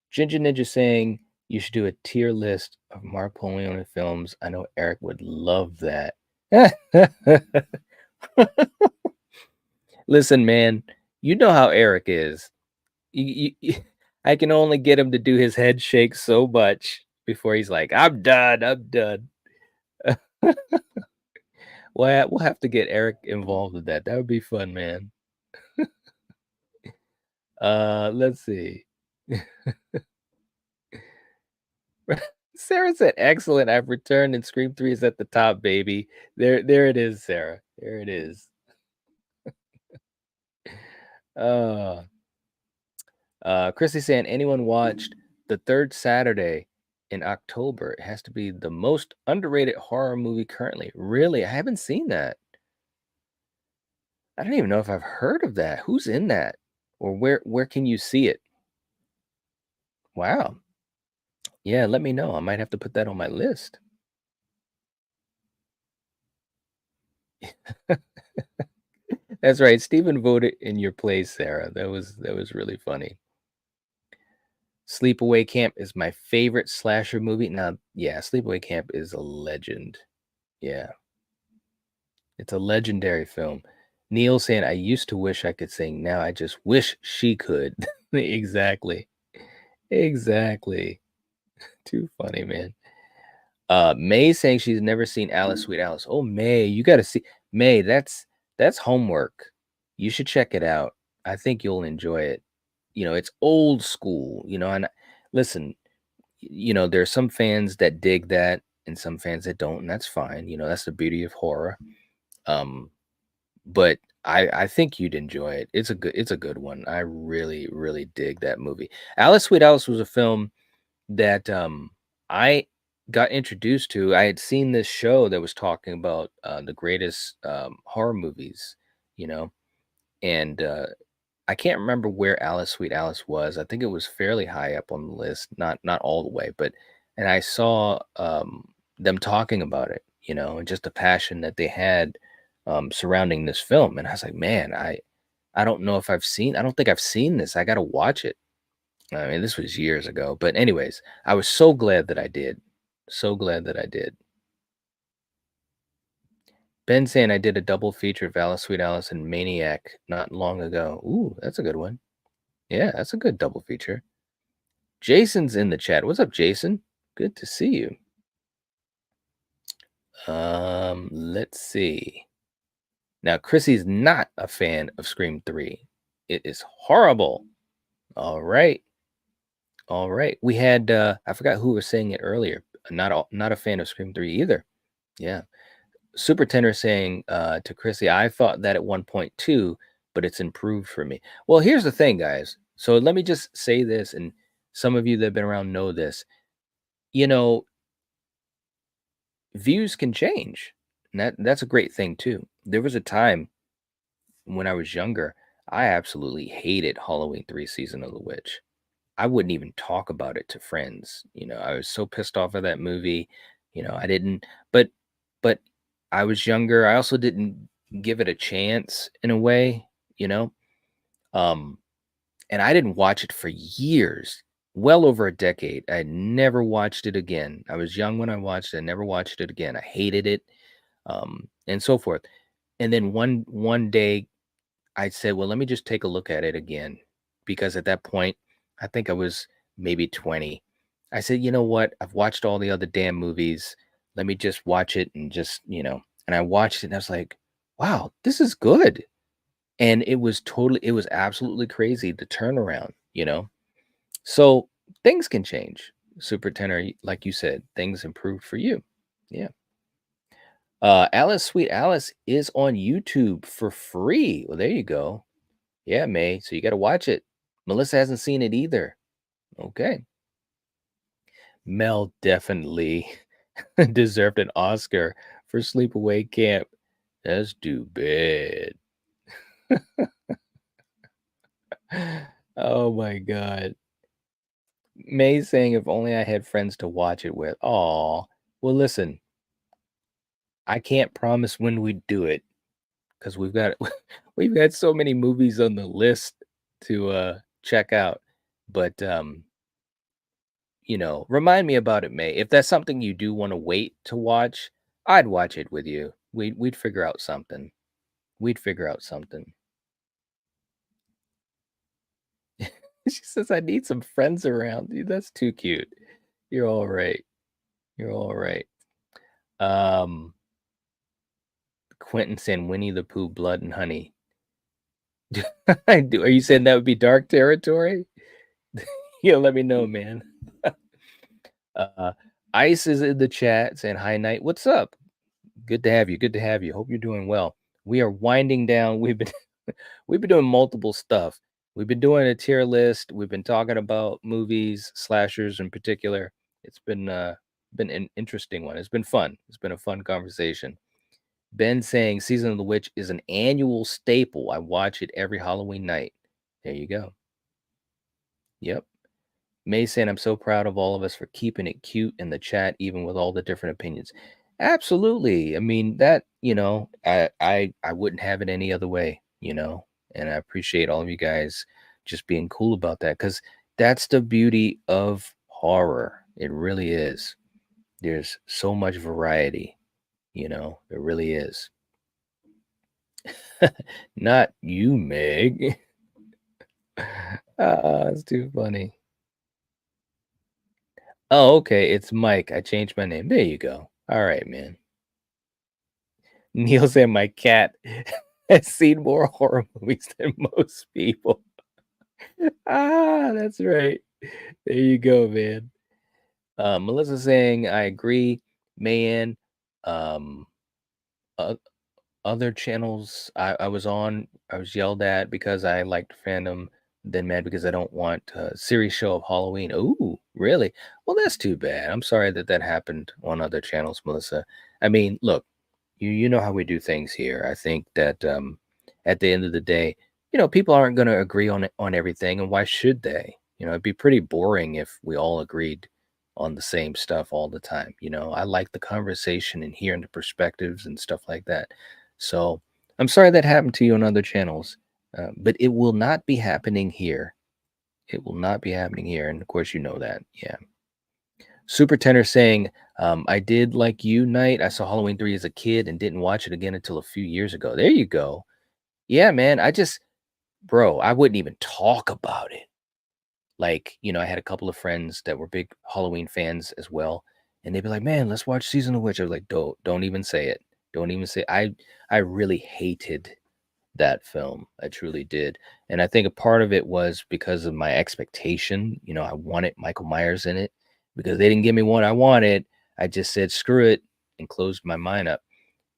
Ginger Ninja saying you should do a tier list of Mark Polione films. I know Eric would love that. Listen, man, you know how Eric is. I can only get him to do his head shake so much before he's like, "I'm done. I'm done." We'll have to get Eric involved with that. That would be fun, man. Let's see. Sarah said, "Excellent. I've returned, and Scream 3 is at the top, baby." There it is, Sarah. There it is. Uh, Chrissy saying, "Anyone watched The Third Saturday in October? It has to be the most underrated horror movie currently." Really? I haven't seen that. I don't even know if I've heard of that. Who's in that? Or where can you see it? Wow. Yeah, let me know. I might have to put that on my list. That's right. Steven voted in your place, Sarah. That was really funny. Sleepaway Camp is my favorite slasher movie. Now, yeah, Sleepaway Camp is a legend. Yeah, it's a legendary film. Neil saying, "I used to wish I could sing. Now I just wish she could." Exactly. Exactly. Too funny, man. May saying she's never seen Alice Sweet Alice. Oh, May, you got to see May. That's homework. You should check it out. I think you'll enjoy it. It's old school. And listen, there's some fans that dig that and some fans that don't, and that's fine. That's the beauty of horror. But I think you'd enjoy it. It's a good one. I really, really dig that movie. Alice Sweet Alice was a film that I got introduced to. I had seen this show that was talking about the greatest horror movies, you know, and I can't remember where Alice Sweet Alice was. I think it was fairly high up on the list, not all the way, but and I saw them talking about it, and just the passion that they had surrounding this film, and I was like, man, I don't know if I don't think I've seen this. I got to watch it. I mean, this was years ago, but anyways, I was so glad that I did. So glad that I did. Ben saying I did a double feature of Alice Sweet Alice and Maniac not long ago. Ooh, that's a good one. Yeah, that's a good double feature. Jason's in the chat. What's up, Jason? Good to see you. Let's see. Now, Chrissy's not a fan of Scream 3. It is horrible. All right. All right. We had I forgot who was saying it earlier. Not a fan of Scream 3 either. Yeah. Super Tenor saying to Chrissy, I thought that at one point too, but it's improved for me. Well, here's the thing, guys. So let me just say this, and some of you that have been around know this. Views can change. And that's a great thing too. There was a time when I was younger, I absolutely hated Halloween 3 Season of the Witch. I wouldn't even talk about it to friends. I was so pissed off of that movie. I didn't, but I was younger. I also didn't give it a chance in a way, you know. Um, and I didn't watch it for years, well over a decade. I never watched it again. I was young when I watched it. I never watched it again. I hated it, and so forth. And then one day I said, well, let me just take a look at it again. Because at that point, I think I was maybe 20. I said, you know what? I've watched all the other damn movies. Let me just watch it and and I watched it and I was like, wow, this is good. And it was absolutely crazy the turnaround. So things can change. Super tenor, like you said, things improved for you. Yeah. Alice Sweet Alice is on YouTube for free. Well, there you go. Yeah, May. So you got to watch it. Melissa hasn't seen it either. Okay. Mel definitely deserved an Oscar for Sleepaway Camp. That's too bad. Oh my God. May saying if only I had friends to watch it with. Aw. Well, listen, I can't promise when we do it because we've got so many movies on the list to check out. But remind me about it, May. If that's something you do want to wait to watch, I'd watch it with you. We'd figure out something. We'd figure out something. She says, I need some friends around you. That's too cute. You're all right. You're all right. Quentin saying Winnie the Pooh, Blood and Honey. Are you saying that would be dark territory? Yeah, let me know, man. Ice is in the chat saying hi, Night. What's up? Good to have you. Good to have you. Hope you're doing well. We are winding down. We've been doing multiple stuff. We've been doing a tier list. We've been talking about movies, slashers in particular. It's been an interesting one. It's been fun. It's been a fun conversation. Ben saying Season of the Witch is an annual staple. I watch it every Halloween night. There you go. Yep. May saying I'm so proud of all of us for keeping it cute in the chat, even with all the different opinions. Absolutely. I mean, that, I wouldn't have it any other way, and I appreciate all of you guys just being cool about that, because that's the beauty of horror. It really is. There's so much variety, there really is. Not you, Meg. It's too funny. Oh, okay. It's Mike. I changed my name. There you go. All right, man. Neil said my cat has seen more horror movies than most people. That's right. There you go, man. Melissa saying I agree. Mayan, other channels I was on, I was yelled at because I liked fandom, then mad because I don't want a series show of Halloween. Ooh, really? Well, that's too bad. I'm sorry that happened on other channels, Melissa. I mean, look, you know how we do things here. I think that at the end of the day, people aren't going to agree on everything, and why should they? It'd be pretty boring if we all agreed on the same stuff all the time. I like the conversation and hearing the perspectives and stuff like that. So I'm sorry that happened to you on other channels, but it will not be happening here. It will not be happening here. And of course, you know that. Yeah. Super Tenor saying, I did like you, Night. I saw Halloween 3 as a kid and didn't watch it again until a few years ago. There you go. Yeah, man. Bro, I wouldn't even talk about it. Like, I had a couple of friends that were big Halloween fans as well. And they'd be like, man, let's watch Season of the Witch. I was like, don't even say it. Don't even say it. I really hated that film. I truly did. And I think a part of it was because of my expectation. I wanted Michael Myers in it. Because they didn't give me what I wanted, I just said, screw it, and closed my mind up,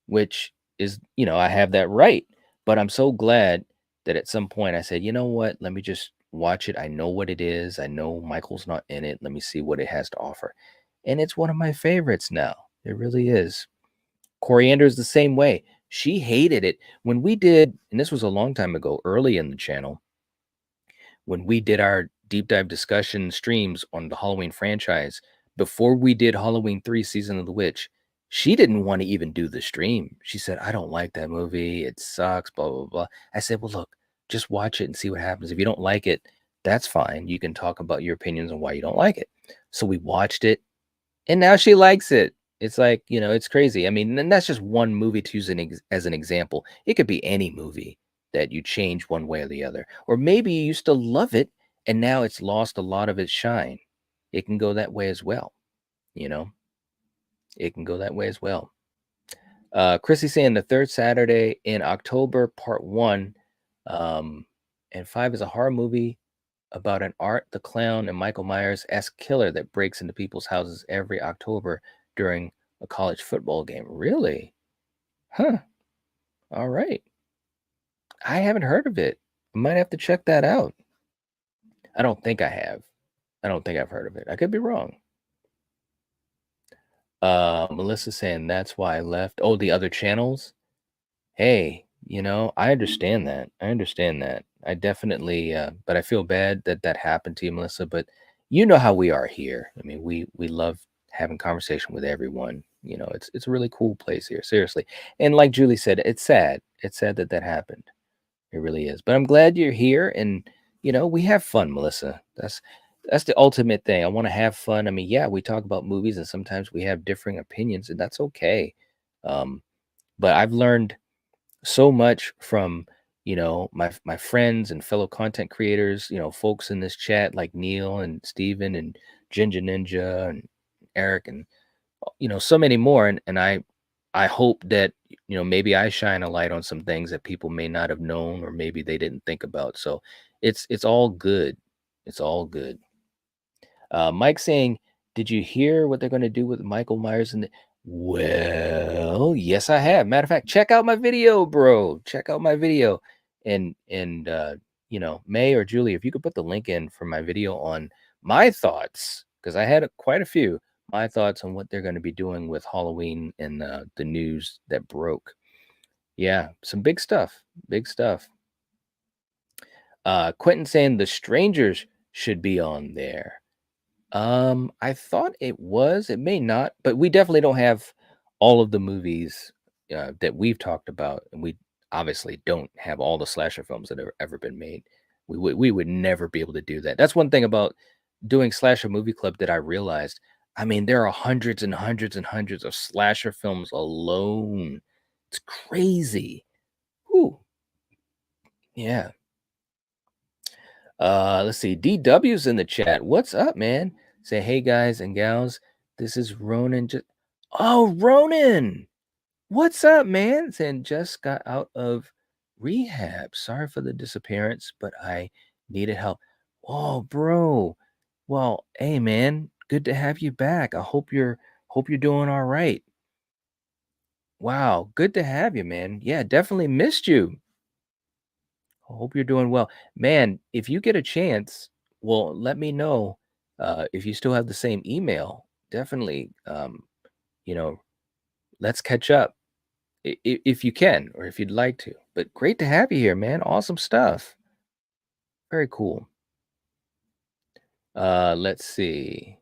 which is, I have that right. But I'm so glad that at some point I said, you know what, let me just watch it. I know what it is. I know Michael's not in it. Let me see what it has to offer. And it's one of my favorites now. It really is. Coriander is the same way. She hated it. When we did, and this was a long time ago, early in the channel, when we did our deep dive discussion streams on the Halloween franchise, before we did Halloween 3 Season of the Witch, she didn't want to even do the stream. She said, I don't like that movie. It sucks, blah, blah, blah. I said, well, look, just watch it and see what happens. If you don't like it, that's fine. You can talk about your opinions on why you don't like it. So we watched it, and now she likes it. It's like, it's crazy. I mean, and that's just one movie to use as an example. It could be any movie that you change one way or the other. Or maybe you used to love it and now it's lost a lot of its shine. It can go that way as well. It can go that way as well. Chrissy saying the third Saturday in October, part 1, and 5 is a horror movie about an Art the Clown and Michael Myers-esque killer that breaks into people's houses every October during a college football game. Really? Huh. All right. I haven't heard of it. I might have to check that out. I don't think I have. I don't think I've heard of it. I could be wrong. Melissa saying that's why I left. Oh, the other channels? Hey, I understand that. I definitely, but I feel bad that happened to you, Melissa. But you know how we are here. I mean, we love having conversation with everyone. It's a really cool place here, seriously. And like Julie said, it's sad. It's sad that happened. It really is. But I'm glad you're here, and we have fun, Melissa. That's the ultimate thing. I want to have fun. I mean, yeah, we talk about movies, and sometimes we have differing opinions, and that's okay. But I've learned so much from my friends and fellow content creators, folks in this chat like Neil and Steven and Ginger Ninja and Eric and so many more. And I hope that maybe I shine a light on some things that people may not have known or maybe they didn't think about. So it's all good. It's all good. Mike saying, "Did you hear what they're going to do with Michael Myers?" Well, yes, I have. Matter of fact, check out my video, bro. Check out my video, and May or Julie, if you could put the link in for my video on my thoughts, because I had quite a few. My thoughts on what they're going to be doing with Halloween and the news that broke. Yeah, some big stuff. Big stuff. Quentin saying the strangers should be on there. I thought it was. It may not, but we definitely don't have all of the movies that we've talked about, and we obviously don't have all the slasher films that have ever been made. We would never be able to do that. That's one thing about doing Slasher Movie Club that I realized. I mean, there are hundreds and hundreds and hundreds of slasher films alone. It's crazy. Ooh, yeah. Let's see. DW's in the chat. What's up, man? Say, hey guys and gals. This is Ronan. Oh, Ronan. What's up, man? Saying just got out of rehab. Sorry for the disappearance, but I needed help. Oh, bro. Well, hey man, good to have you back. I hope you're doing all right. Wow, good to have you, man. Yeah, definitely missed you. I hope you're doing well. Man, if you get a chance, well, let me know if you still have the same email. Definitely, you know, let's catch up if you can or if you'd like to. But great to have you here, man. Awesome stuff. Very cool. Let's see.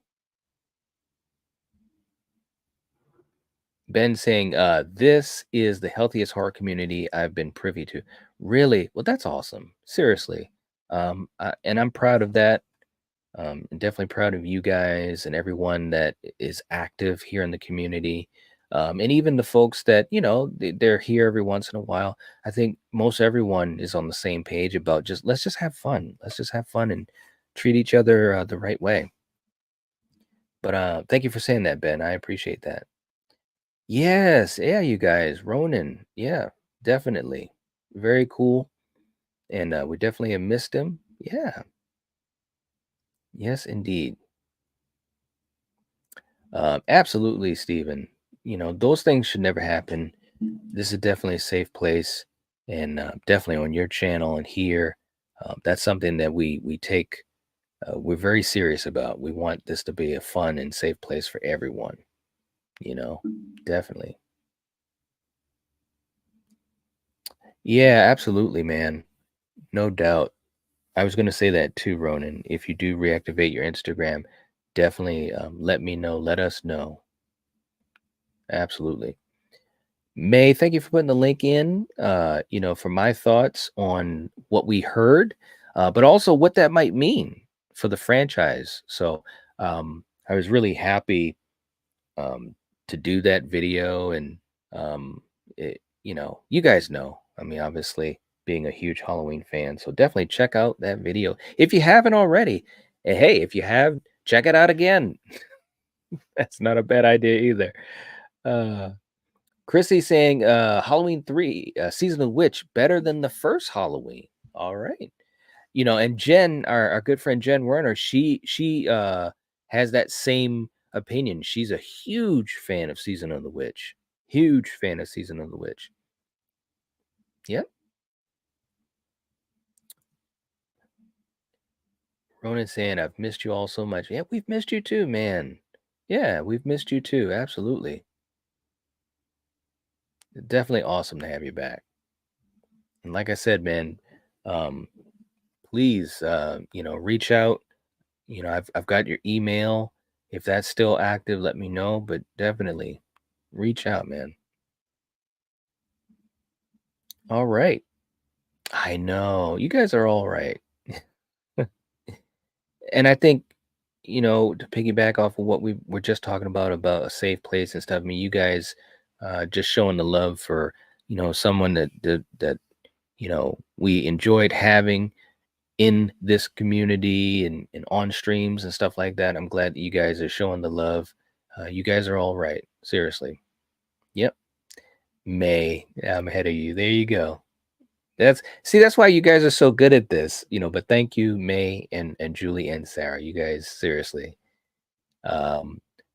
Ben saying, this is the healthiest horror community I've been privy to. Really? Well, that's awesome. Seriously. And I'm proud of that. And definitely proud of you guys and everyone that is active here in the community. And even the folks that, they're here every once in a while. I think most everyone is on the same page about let's just have fun. Let's just have fun and treat each other the right way. But thank you for saying that, Ben. I appreciate that. Yes. Yeah, you guys. Ronan. Yeah, definitely. Very cool. And we definitely have missed him. Yeah. Yes, indeed. Absolutely, Stephen. Those things should never happen. This is definitely a safe place, and definitely on your channel and here. That's something that we take. We're very serious about. We want this to be a fun and safe place for everyone. Definitely. Yeah, absolutely, man. No doubt. I was going to say that too, Ronan. If you do reactivate your Instagram, definitely let me know. Let us know. Absolutely. May, thank you for putting the link in, for my thoughts on what we heard, but also what that might mean for the franchise. So I was really happy to do that video. And, you guys know, I mean, obviously being a huge Halloween fan. So definitely check out that video if you haven't already. And hey, if you have, check it out again. That's not a bad idea either. Chrissy saying Halloween 3, Season of the Witch, better than the first Halloween. All right. And Jen, our good friend Jen Werner, she has that same opinion. She's a huge fan of Season of the Witch. Huge fan of Season of the Witch. Yep. Ronan saying, I've missed you all so much. Yeah, we've missed you too, man. Yeah, we've missed you too. Absolutely. Definitely awesome to have you back. And like I said, man, please, reach out. I've got your email. If that's still active, let me know. But definitely reach out, man. All right. I know you guys are all right. And I think, to piggyback off of what we were just talking about a safe place and stuff. I mean, you guys just showing the love for someone that we enjoyed having in this community and on streams and stuff like that. I'm glad that you guys are showing the love. You guys are all right. Seriously. Yep. May, I'm ahead of you. There you go. That's why you guys are so good at this, but thank you, May and Julie and Sarah. You guys, seriously.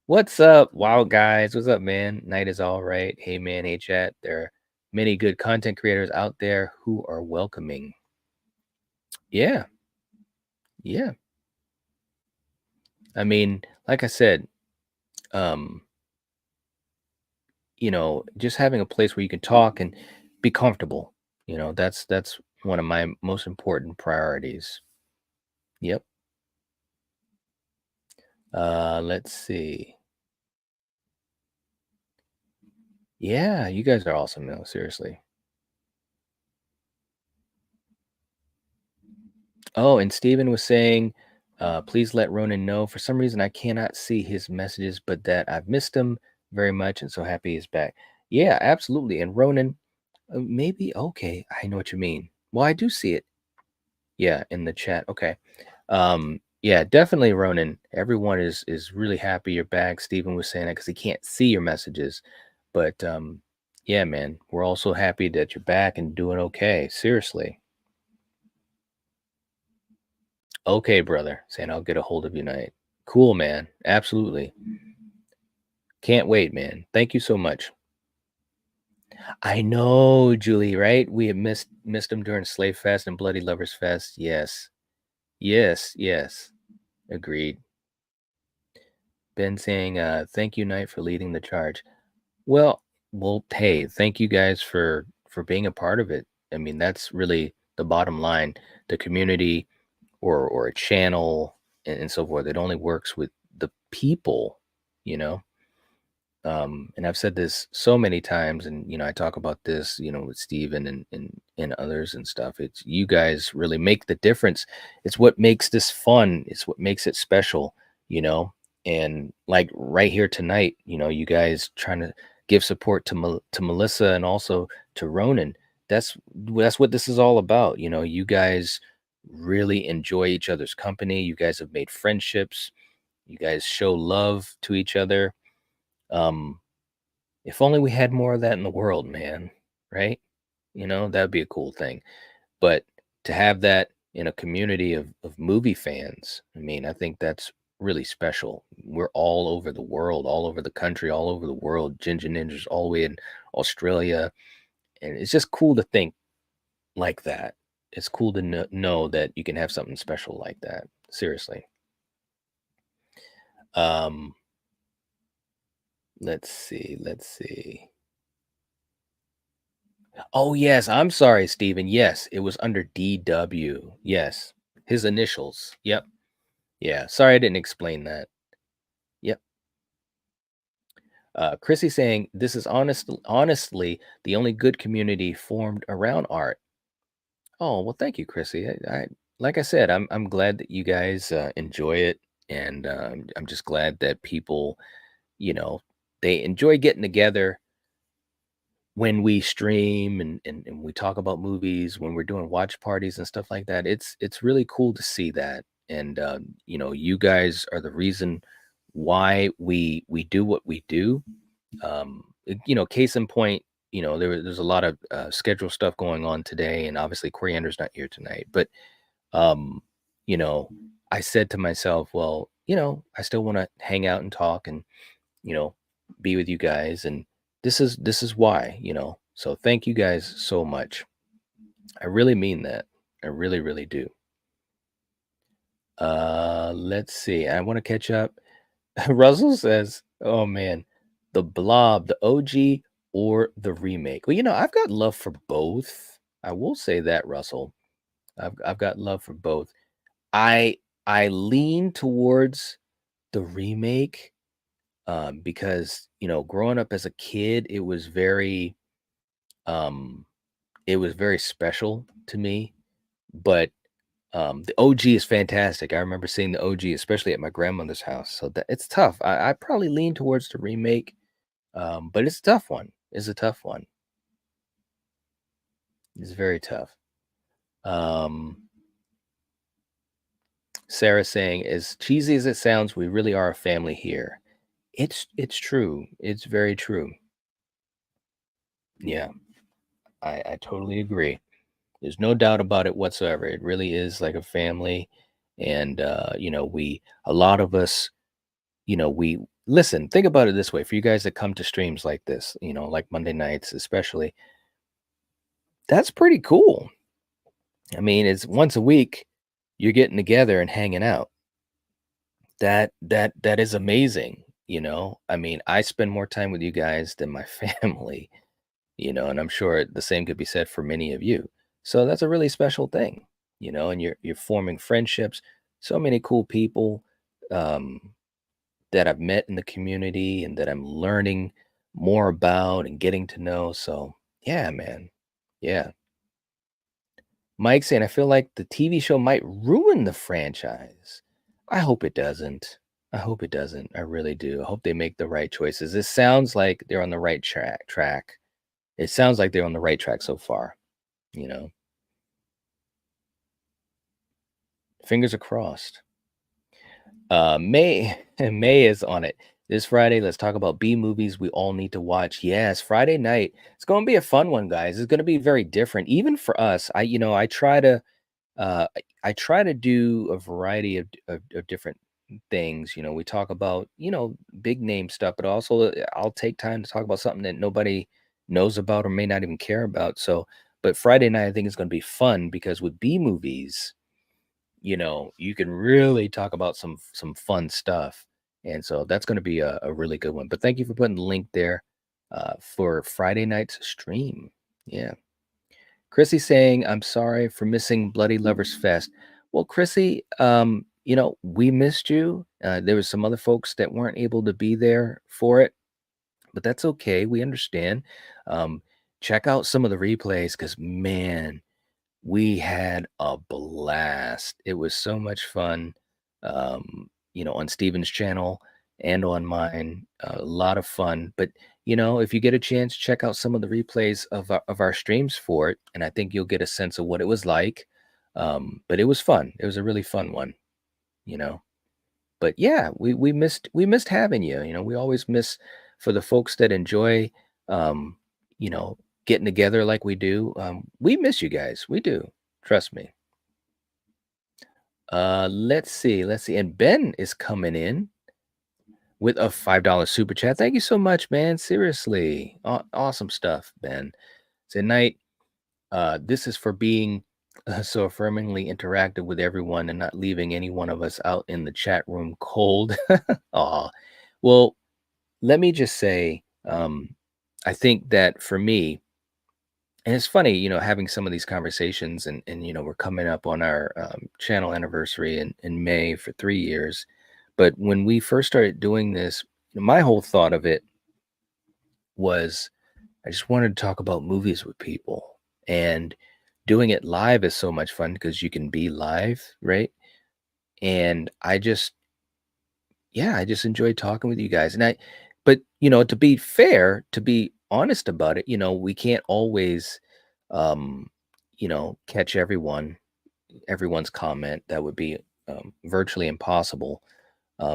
What's up, wild guys? What's up, man? Night is all right. Hey man, hey chat. There are many good content creators out there who are welcoming. Yeah. Yeah. I mean, like I said, just having a place where you can talk and be comfortable, that's one of my most important priorities. Yep. Let's see. Yeah, you guys are awesome though, seriously. Oh, and Steven was saying, please let Ronan know. For some reason, I cannot see his messages, but that I've missed him very much and so happy he's back. Yeah, absolutely. And Ronan, maybe, okay, I know what you mean. Well, I do see it. Yeah, in the chat. Okay. Yeah, definitely, Ronan. Everyone is really happy you're back. Steven was saying that because he can't see your messages. But yeah, man, we're also happy that you're back and doing okay. Seriously. Okay, brother. Saying I'll get a hold of you tonight. Cool, man. Absolutely. Can't wait, man. Thank you so much. I know, Julie, right? We have missed him during Slave Fest and Bloody Lovers Fest. Yes. Yes, yes. Agreed. Ben saying, thank you, Knight, for leading the charge. Well, hey, thank you guys for being a part of it. I mean, that's really the bottom line. The community or a channel and so forth, it only works with the people, you know. And I've said this so many times, and I talk about this, with Steven and others and stuff. It's you guys really make the difference. It's what makes this fun. It's what makes it special, you know. And like right here tonight, you guys trying to give support to Melissa and also to Ronan. That's what this is all about. You guys really enjoy each other's company. You guys have made friendships. You guys show love to each other. If only we had more of that in the world, man, right? That'd be a cool thing. But to have that in a community of movie fans, I mean, I think that's really special. We're all over the world, all over the country, all over the world, Ginger Ninjas all the way in Australia. And it's just cool to think like that. It's cool to know that you can have something special like that. Seriously. Let's see. Oh, yes. I'm sorry, Steven. Yes, it was under DW. Yes. His initials. Yep. Yeah. Sorry I didn't explain that. Yep. Chrissy saying this is honestly the only good community formed around art. Oh, well, thank you, Chrissy. I like I said, I'm glad that you guys enjoy it, and I'm just glad that people, they enjoy getting together when we stream and we talk about movies, when we're doing watch parties and stuff like that. It's really cool to see that. And you guys are the reason why we do what we do. Case in point, there's a lot of schedule stuff going on today, and obviously Coriander's not here tonight. But you know, I said to myself, well, I still want to hang out and talk and be with you guys, and this is why. So thank you guys so much. I really mean that. I really, really do. Let's see. I want to catch up. Russell says, oh man, the Blob, the OG or the remake. Well, I've got love for both. I will say that, Russell. I've got love for both. I lean towards the remake because growing up as a kid, it was very special to me. But the OG is fantastic. I remember seeing the OG, especially at my grandmother's house. So it's tough. I probably lean towards the remake, but it's a tough one. It's a tough one. It's very tough. Sarah saying, as cheesy as it sounds, we really are a family here. It's true. It's very true. Yeah, I totally agree. There's no doubt about it whatsoever. It really is like a family. And a lot of us, we listen, think about it this way. For you guys that come to streams like this, like Monday nights especially, that's pretty cool. I mean, it's once a week you're getting together and hanging out. That is amazing. I mean, I spend more time with you guys than my family, and I'm sure the same could be said for many of you. So that's a really special thing, and you're forming friendships. So many cool people um, that I've met in the community and that I'm learning more about and getting to know. So yeah, man. Yeah. Mike saying, I feel like the TV show might ruin the franchise. I hope it doesn't. I hope it doesn't. I really do. I hope they make the right choices. This sounds like they're on the right track. It sounds like they're on the right track so far, you know. Fingers are crossed. May May is on it. This Friday, let's talk about B movies we all need to watch. Yes, Friday night. It's going to be a fun one, guys. It's going to be very different, even for us. I try to I try to do a variety of different things. We talk about big name stuff, but also I'll take time to talk about something that nobody knows about or may not even care about. So, but Friday night I think is going to be fun because with B movies, you can really talk about some fun stuff. And so that's going to be a really good one. But thank you for putting the link there for Friday night's stream. Yeah. Chrissy saying, I'm sorry for missing Bloody Lovers Fest. Well, Chrissy, we missed you. There was some other folks that weren't able to be there for it, but that's okay. We understand. Um, Check out some of the replays because, man, we had a blast. It was so much fun, on Steven's channel and on mine. A lot of fun. But, if you get a chance, check out some of the replays of our streams for it. And I think you'll get a sense of what it was like. But it was fun. It was a really fun one, you know. But yeah, we missed having you. We always miss for the folks that enjoy um, you know, getting together like we do. We miss you guys. We do. Trust me. Let's see. Let's see. And Ben is coming in with a $5 super chat. Thank you so much, man. Seriously. Awesome stuff, Ben. Tonight, this is for being so affirmingly interactive with everyone and not leaving any one of us out in the chat room cold. Aw. Well, let me just say, I think that for me, and it's funny, having some of these conversations, and we're coming up on our channel anniversary in May for 3 years. But when we first started doing this, my whole thought of it was I just wanted to talk about movies with people, and doing it live is so much fun because you can be live, right? And I just enjoy talking with you guys. But to be fair, to be honest about it, we can't always, um, catch everyone's comment. That would be virtually impossible.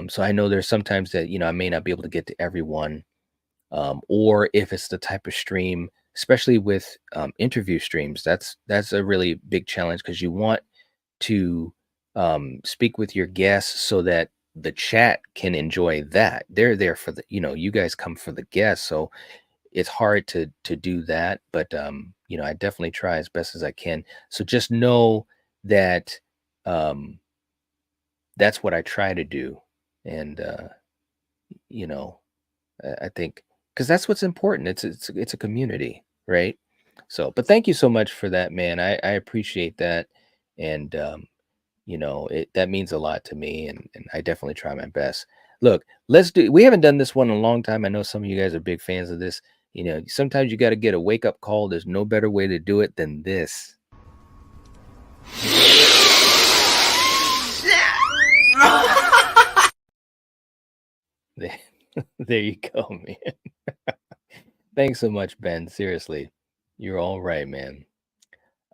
So I know there's sometimes that, I may not be able to get to everyone. Or if it's the type of stream, especially with interview streams, that's a really big challenge because you want to speak with your guests so that the chat can enjoy that. They're there for you guys come for the guests, so it's hard to do that. But I definitely try as best as I can. So just know that um, that's what I try to do, and you know, I think because that's what's important. It's a community, right? So, but thank you so much for that, man. I appreciate that, and that means a lot to me, and I definitely try my best. Look, we haven't done this one in a long time. I know some of you guys are big fans of this. Sometimes you got to get a wake up call. There's no better way to do it than this. There, there you go, man. Thanks so much, Ben. Seriously, you're all right, man.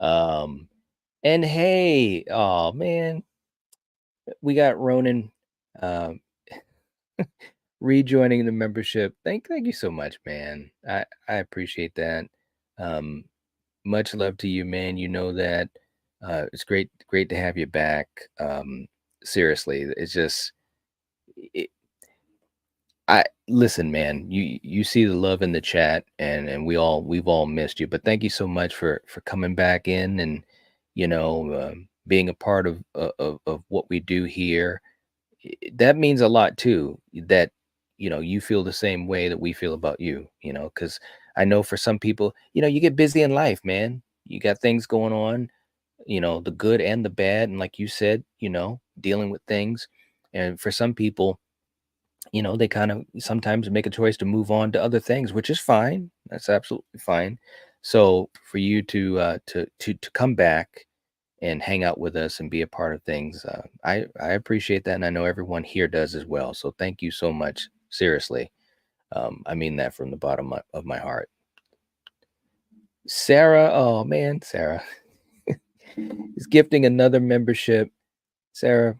And hey, oh man, we got Ronan um rejoining the membership. Thank you so much, man. I appreciate that. Um, much love to you, man. You know that. It's great to have you back. Seriously, it's just it, I listen, man. You see the love in the chat, and we've all missed you. But thank you so much for coming back in and being a part of what we do here. That means a lot too. That you feel the same way that we feel about you. Because I know for some people, you get busy in life, man. You got things going on. The good and the bad, and like you said, dealing with things. And for some people, they kind of sometimes make a choice to move on to other things, which is fine. That's absolutely fine. So for you to come back and hang out with us and be a part of things, I appreciate that, and I know everyone here does as well. So thank you so much. Seriously, I mean that from the bottom of my heart. Sarah, oh man, Sarah is gifting another membership. Sarah,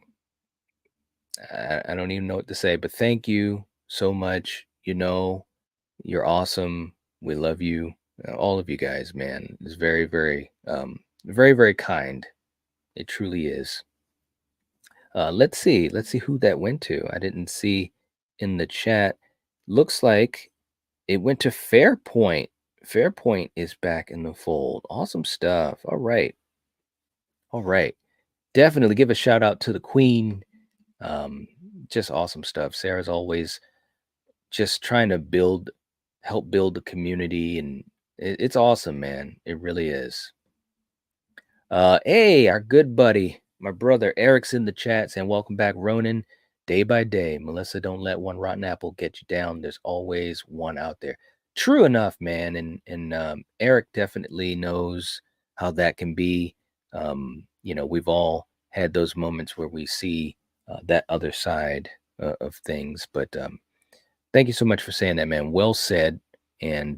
I don't even know what to say, but thank you so much. You're awesome. We love you. All of you guys, man. It's very, very, very kind. It truly is. Let's see. Let's see who that went to. I didn't see in the chat. Looks like it went to Fairpoint. Fairpoint is back in the fold. Awesome stuff. All right. All right. Definitely give a shout out to the Queen. Just awesome stuff. Sarah's always just trying to help build the community, and it's awesome, man. It really is. Hey, our good buddy, my brother Eric's in the chat saying, welcome back, Ronan. Day by day, Melissa, don't let one rotten apple get you down. There's always one out there. True enough, man. And Eric definitely knows how that can be. We've all had those moments where we see that other side of things. But thank you so much for saying that, man. Well said. And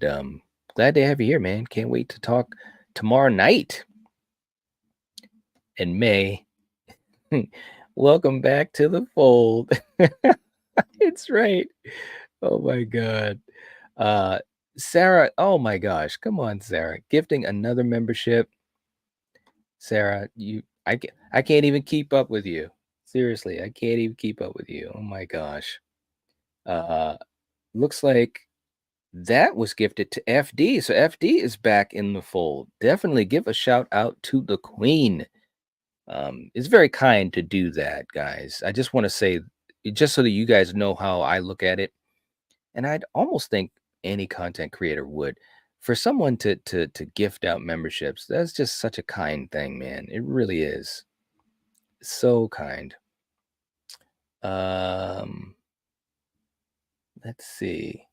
glad to have you here, man. Can't wait to talk tomorrow night. And May, welcome back to the fold. It's right. Oh my God. Sarah, oh my gosh. Come on, Sarah. Gifting another membership. Sarah, I can't even keep up with you. Seriously, I can't even keep up with you. Oh my gosh. Looks like that was gifted to FD. So FD is back in the fold. Definitely give a shout out to the Queen. It's very kind to do that, guys. I just want to say, just so that you guys know how I look at it, and I'd almost think any content creator would. For someone to gift out memberships, that's just such a kind thing, man. It really is. So kind. Let's see.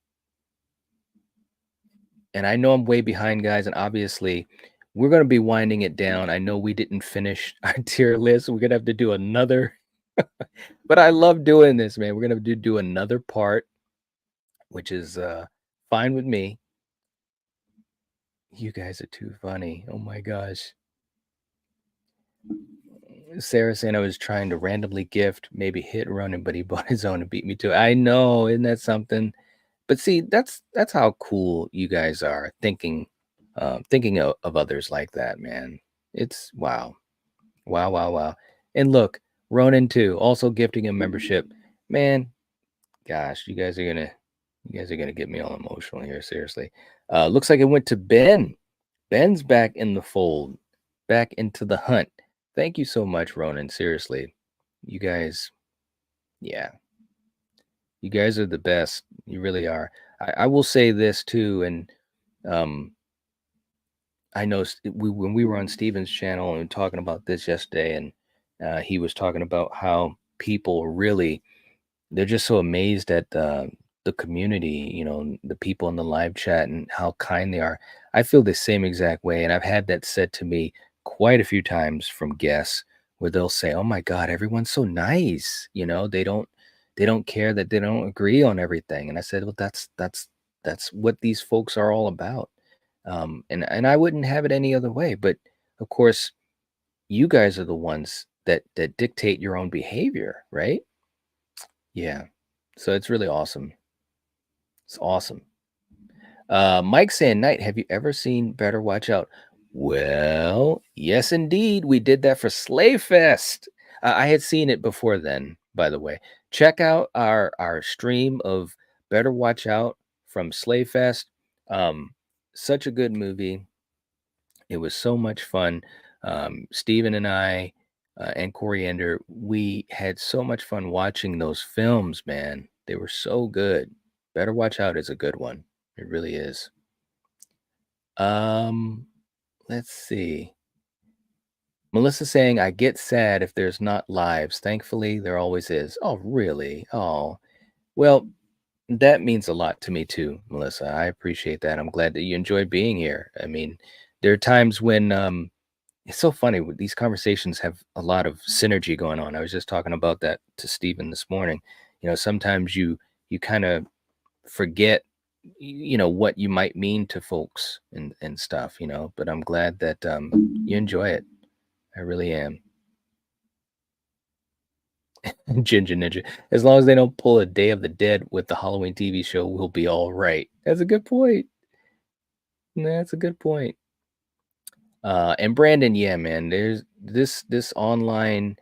And I know I'm way behind, guys, and obviously we're going to be winding it down. I know we didn't finish our tier list. We're going to have to do another, but I love doing this, man. We're going to do another part, which is fine with me. You guys are too funny. Oh my gosh. Sarah saying I was trying to randomly gift, maybe hit Ronan, but he bought his own and beat me to it. I know, isn't that something? But see, that's how cool you guys are, thinking of others like that, man. It's wow. And look, Ronan too, also gifting a membership. Man, gosh, you guys are gonna get me all emotional here, seriously. Looks like it went to Ben. Ben's back in the fold, back into the hunt. Thank you so much, Ronan. Seriously. You guys, yeah. You guys are the best. You really are. I will say this too, and I know when we were on Steven's channel and talking about this yesterday, and he was talking about how people really, they're just so amazed at the community, the people in the live chat and how kind they are. I feel the same exact way, and I've had that said to me quite a few times from guests where they'll say, "Oh my God, everyone's so nice." They don't care that they don't agree on everything. And I said, well, that's what these folks are all about. And I wouldn't have it any other way. But of course, you guys are the ones that dictate your own behavior, right? Yeah. So it's really awesome. It's awesome. Mike saying, Knight, have you ever seen Better Watch Out? Well, yes, indeed. We did that for Slayfest. I had seen it before then, by the way. Check out our stream of Better Watch Out from Slayfest. Such a good movie. It was so much fun. Steven and I and Coriander, we had so much fun watching those films, man. They were so good. Better Watch Out is a good one. It really is. Um, let's see. Melissa saying, I get sad if there's not lives. Thankfully, there always is. Oh, really? Oh, well, that means a lot to me too, Melissa. I appreciate that. I'm glad that you enjoy being here. I mean, there are times when it's so funny. These conversations have a lot of synergy going on. I was just talking about that to Stephen this morning. Sometimes you kind of forget what you might mean to folks and stuff, but I'm glad that you enjoy it. I really am. Ginger Ninja, as long as they don't pull a Day of the Dead with the Halloween TV show, we'll be all right. That's a good point. That's a good point. And Brandon, yeah, man, there's this online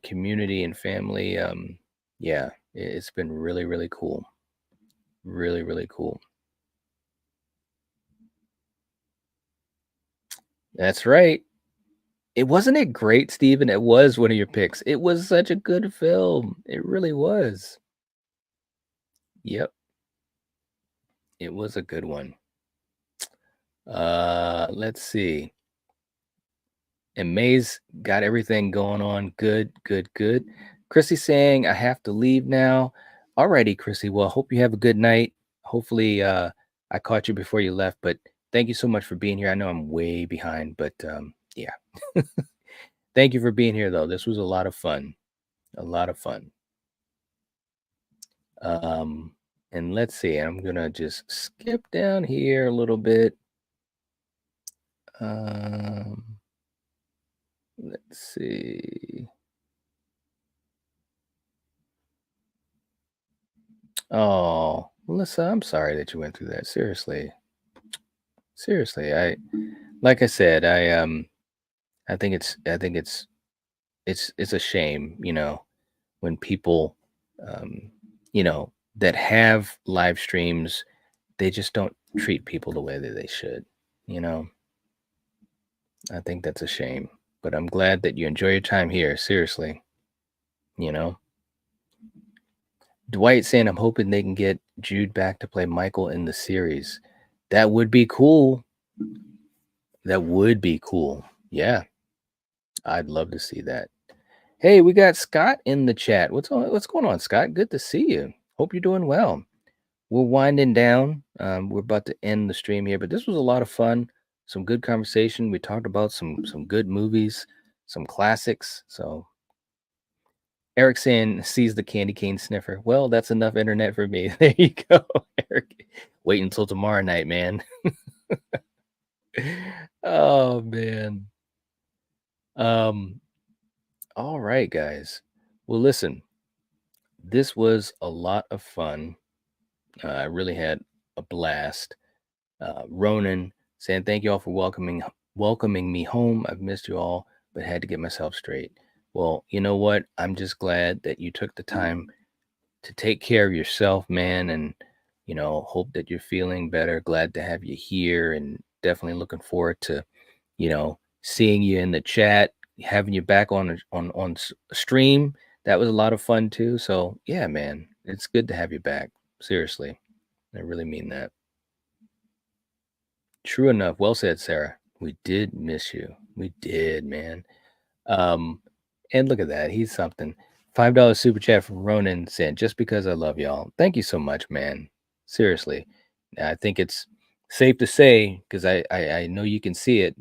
community and family. Yeah, it's been really, really cool. Really, really cool. That's right. It wasn't it great, Steven? It was one of your picks. It was such a good film. It really was. Yep. It was a good one. Let's see. And May's got everything going on. Good, good, good. Chrissy saying, I have to leave now. Alrighty, Chrissy. Well, hope you have a good night. Hopefully, I caught you before you left, but thank you so much for being here. I know I'm way behind, but yeah. Thank you for being here, though. This was a lot of fun. A lot of fun. And let's see. I'm gonna just skip down here a little bit. Let's see. Oh, Melissa, I'm sorry that you went through that. Seriously. Seriously. Like I said, I think it's a shame, when people that have live streams, they just don't treat people the way that they should, you know. I think that's a shame. But I'm glad that you enjoy your time here, seriously. Dwight saying, I'm hoping they can get Jude back to play Michael in the series. That would be cool. That would be cool. Yeah. I'd love to see that. Hey, we got Scott in the chat. What's going on, Scott? Good to see you. Hope you're doing well. We're winding down. We're about to end the stream here, but this was a lot of fun. Some good conversation. We talked about some good movies, some classics. So Eric saying sees the candy cane sniffer. Well, that's enough internet for me. There you go, Eric. Wait until tomorrow night, man. Oh man. All right, guys. Well, listen, this was a lot of fun. I really had a blast. Ronan saying thank you all for welcoming me home. I've missed you all, but had to get myself straight. Well, you know what? I'm just glad that you took the time to take care of yourself, man, and hope that you're feeling better. Glad to have you here, and definitely looking forward to seeing you in the chat, having you back on stream. That was a lot of fun too. So yeah, man, it's good to have you back. Seriously, I really mean that. True enough. Well said, Sarah. We did miss you. We did, man. And look at that. He's something. $5 super chat from Ronan saying, just because I love y'all. Thank you so much, man. Seriously. I think it's safe to say, because I know you can see it,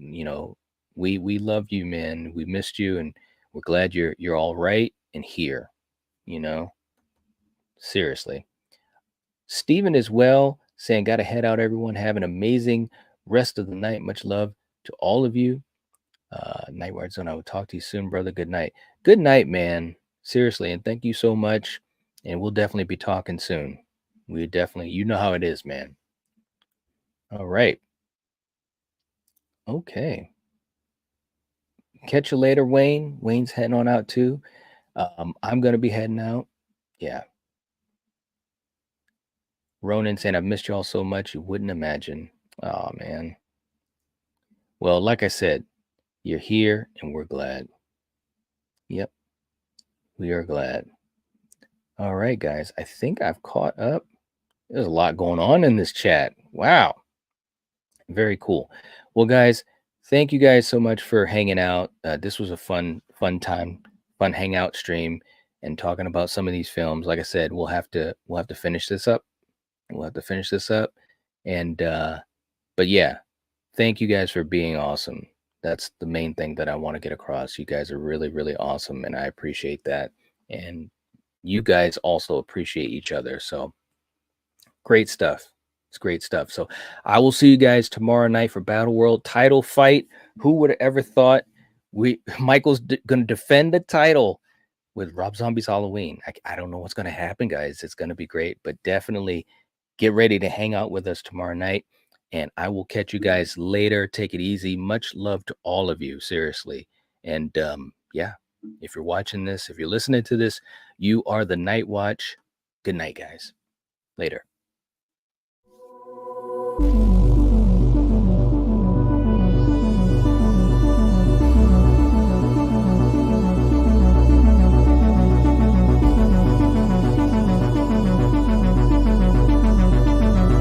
we love you, man. We missed you, and we're glad you're all right and here, Seriously. Stephen as well saying, gotta head out, everyone. Have an amazing rest of the night. Much love to all of you. Nightwatch Zone, I will talk to you soon, brother. Good night. Good night, man. Seriously, and thank you so much. And we'll definitely be talking soon. We definitely, you know how it is, man. All right. Okay. Catch you later, Wayne. Wayne's heading on out too. I'm gonna be heading out. Yeah. Ronan saying, I've missed y'all so much you wouldn't imagine. Oh man. Well, like I said, you're here and we're glad. Yep. We are glad. All right, guys. I think I've caught up. There's a lot going on in this chat. Wow. Very cool. Well, guys, thank you guys so much for hanging out. This was a fun time, fun hangout stream and talking about some of these films. Like I said, we'll have to finish this up. We'll have to finish this up. And but yeah, thank you guys for being awesome. That's the main thing that I want to get across. You guys are really, really awesome, and I appreciate that. And you guys also appreciate each other. So great stuff. It's great stuff. So I will see you guys tomorrow night for Battle World title fight. Who would have ever thought Michael's going to defend the title with Rob Zombie's Halloween? I don't know what's going to happen, guys. It's going to be great, but definitely get ready to hang out with us tomorrow night. And I will catch you guys later. Take it easy. Much love to all of you, seriously. And yeah, if you're watching this, if you're listening to this, you are the Night Watch. Good night, guys. Later.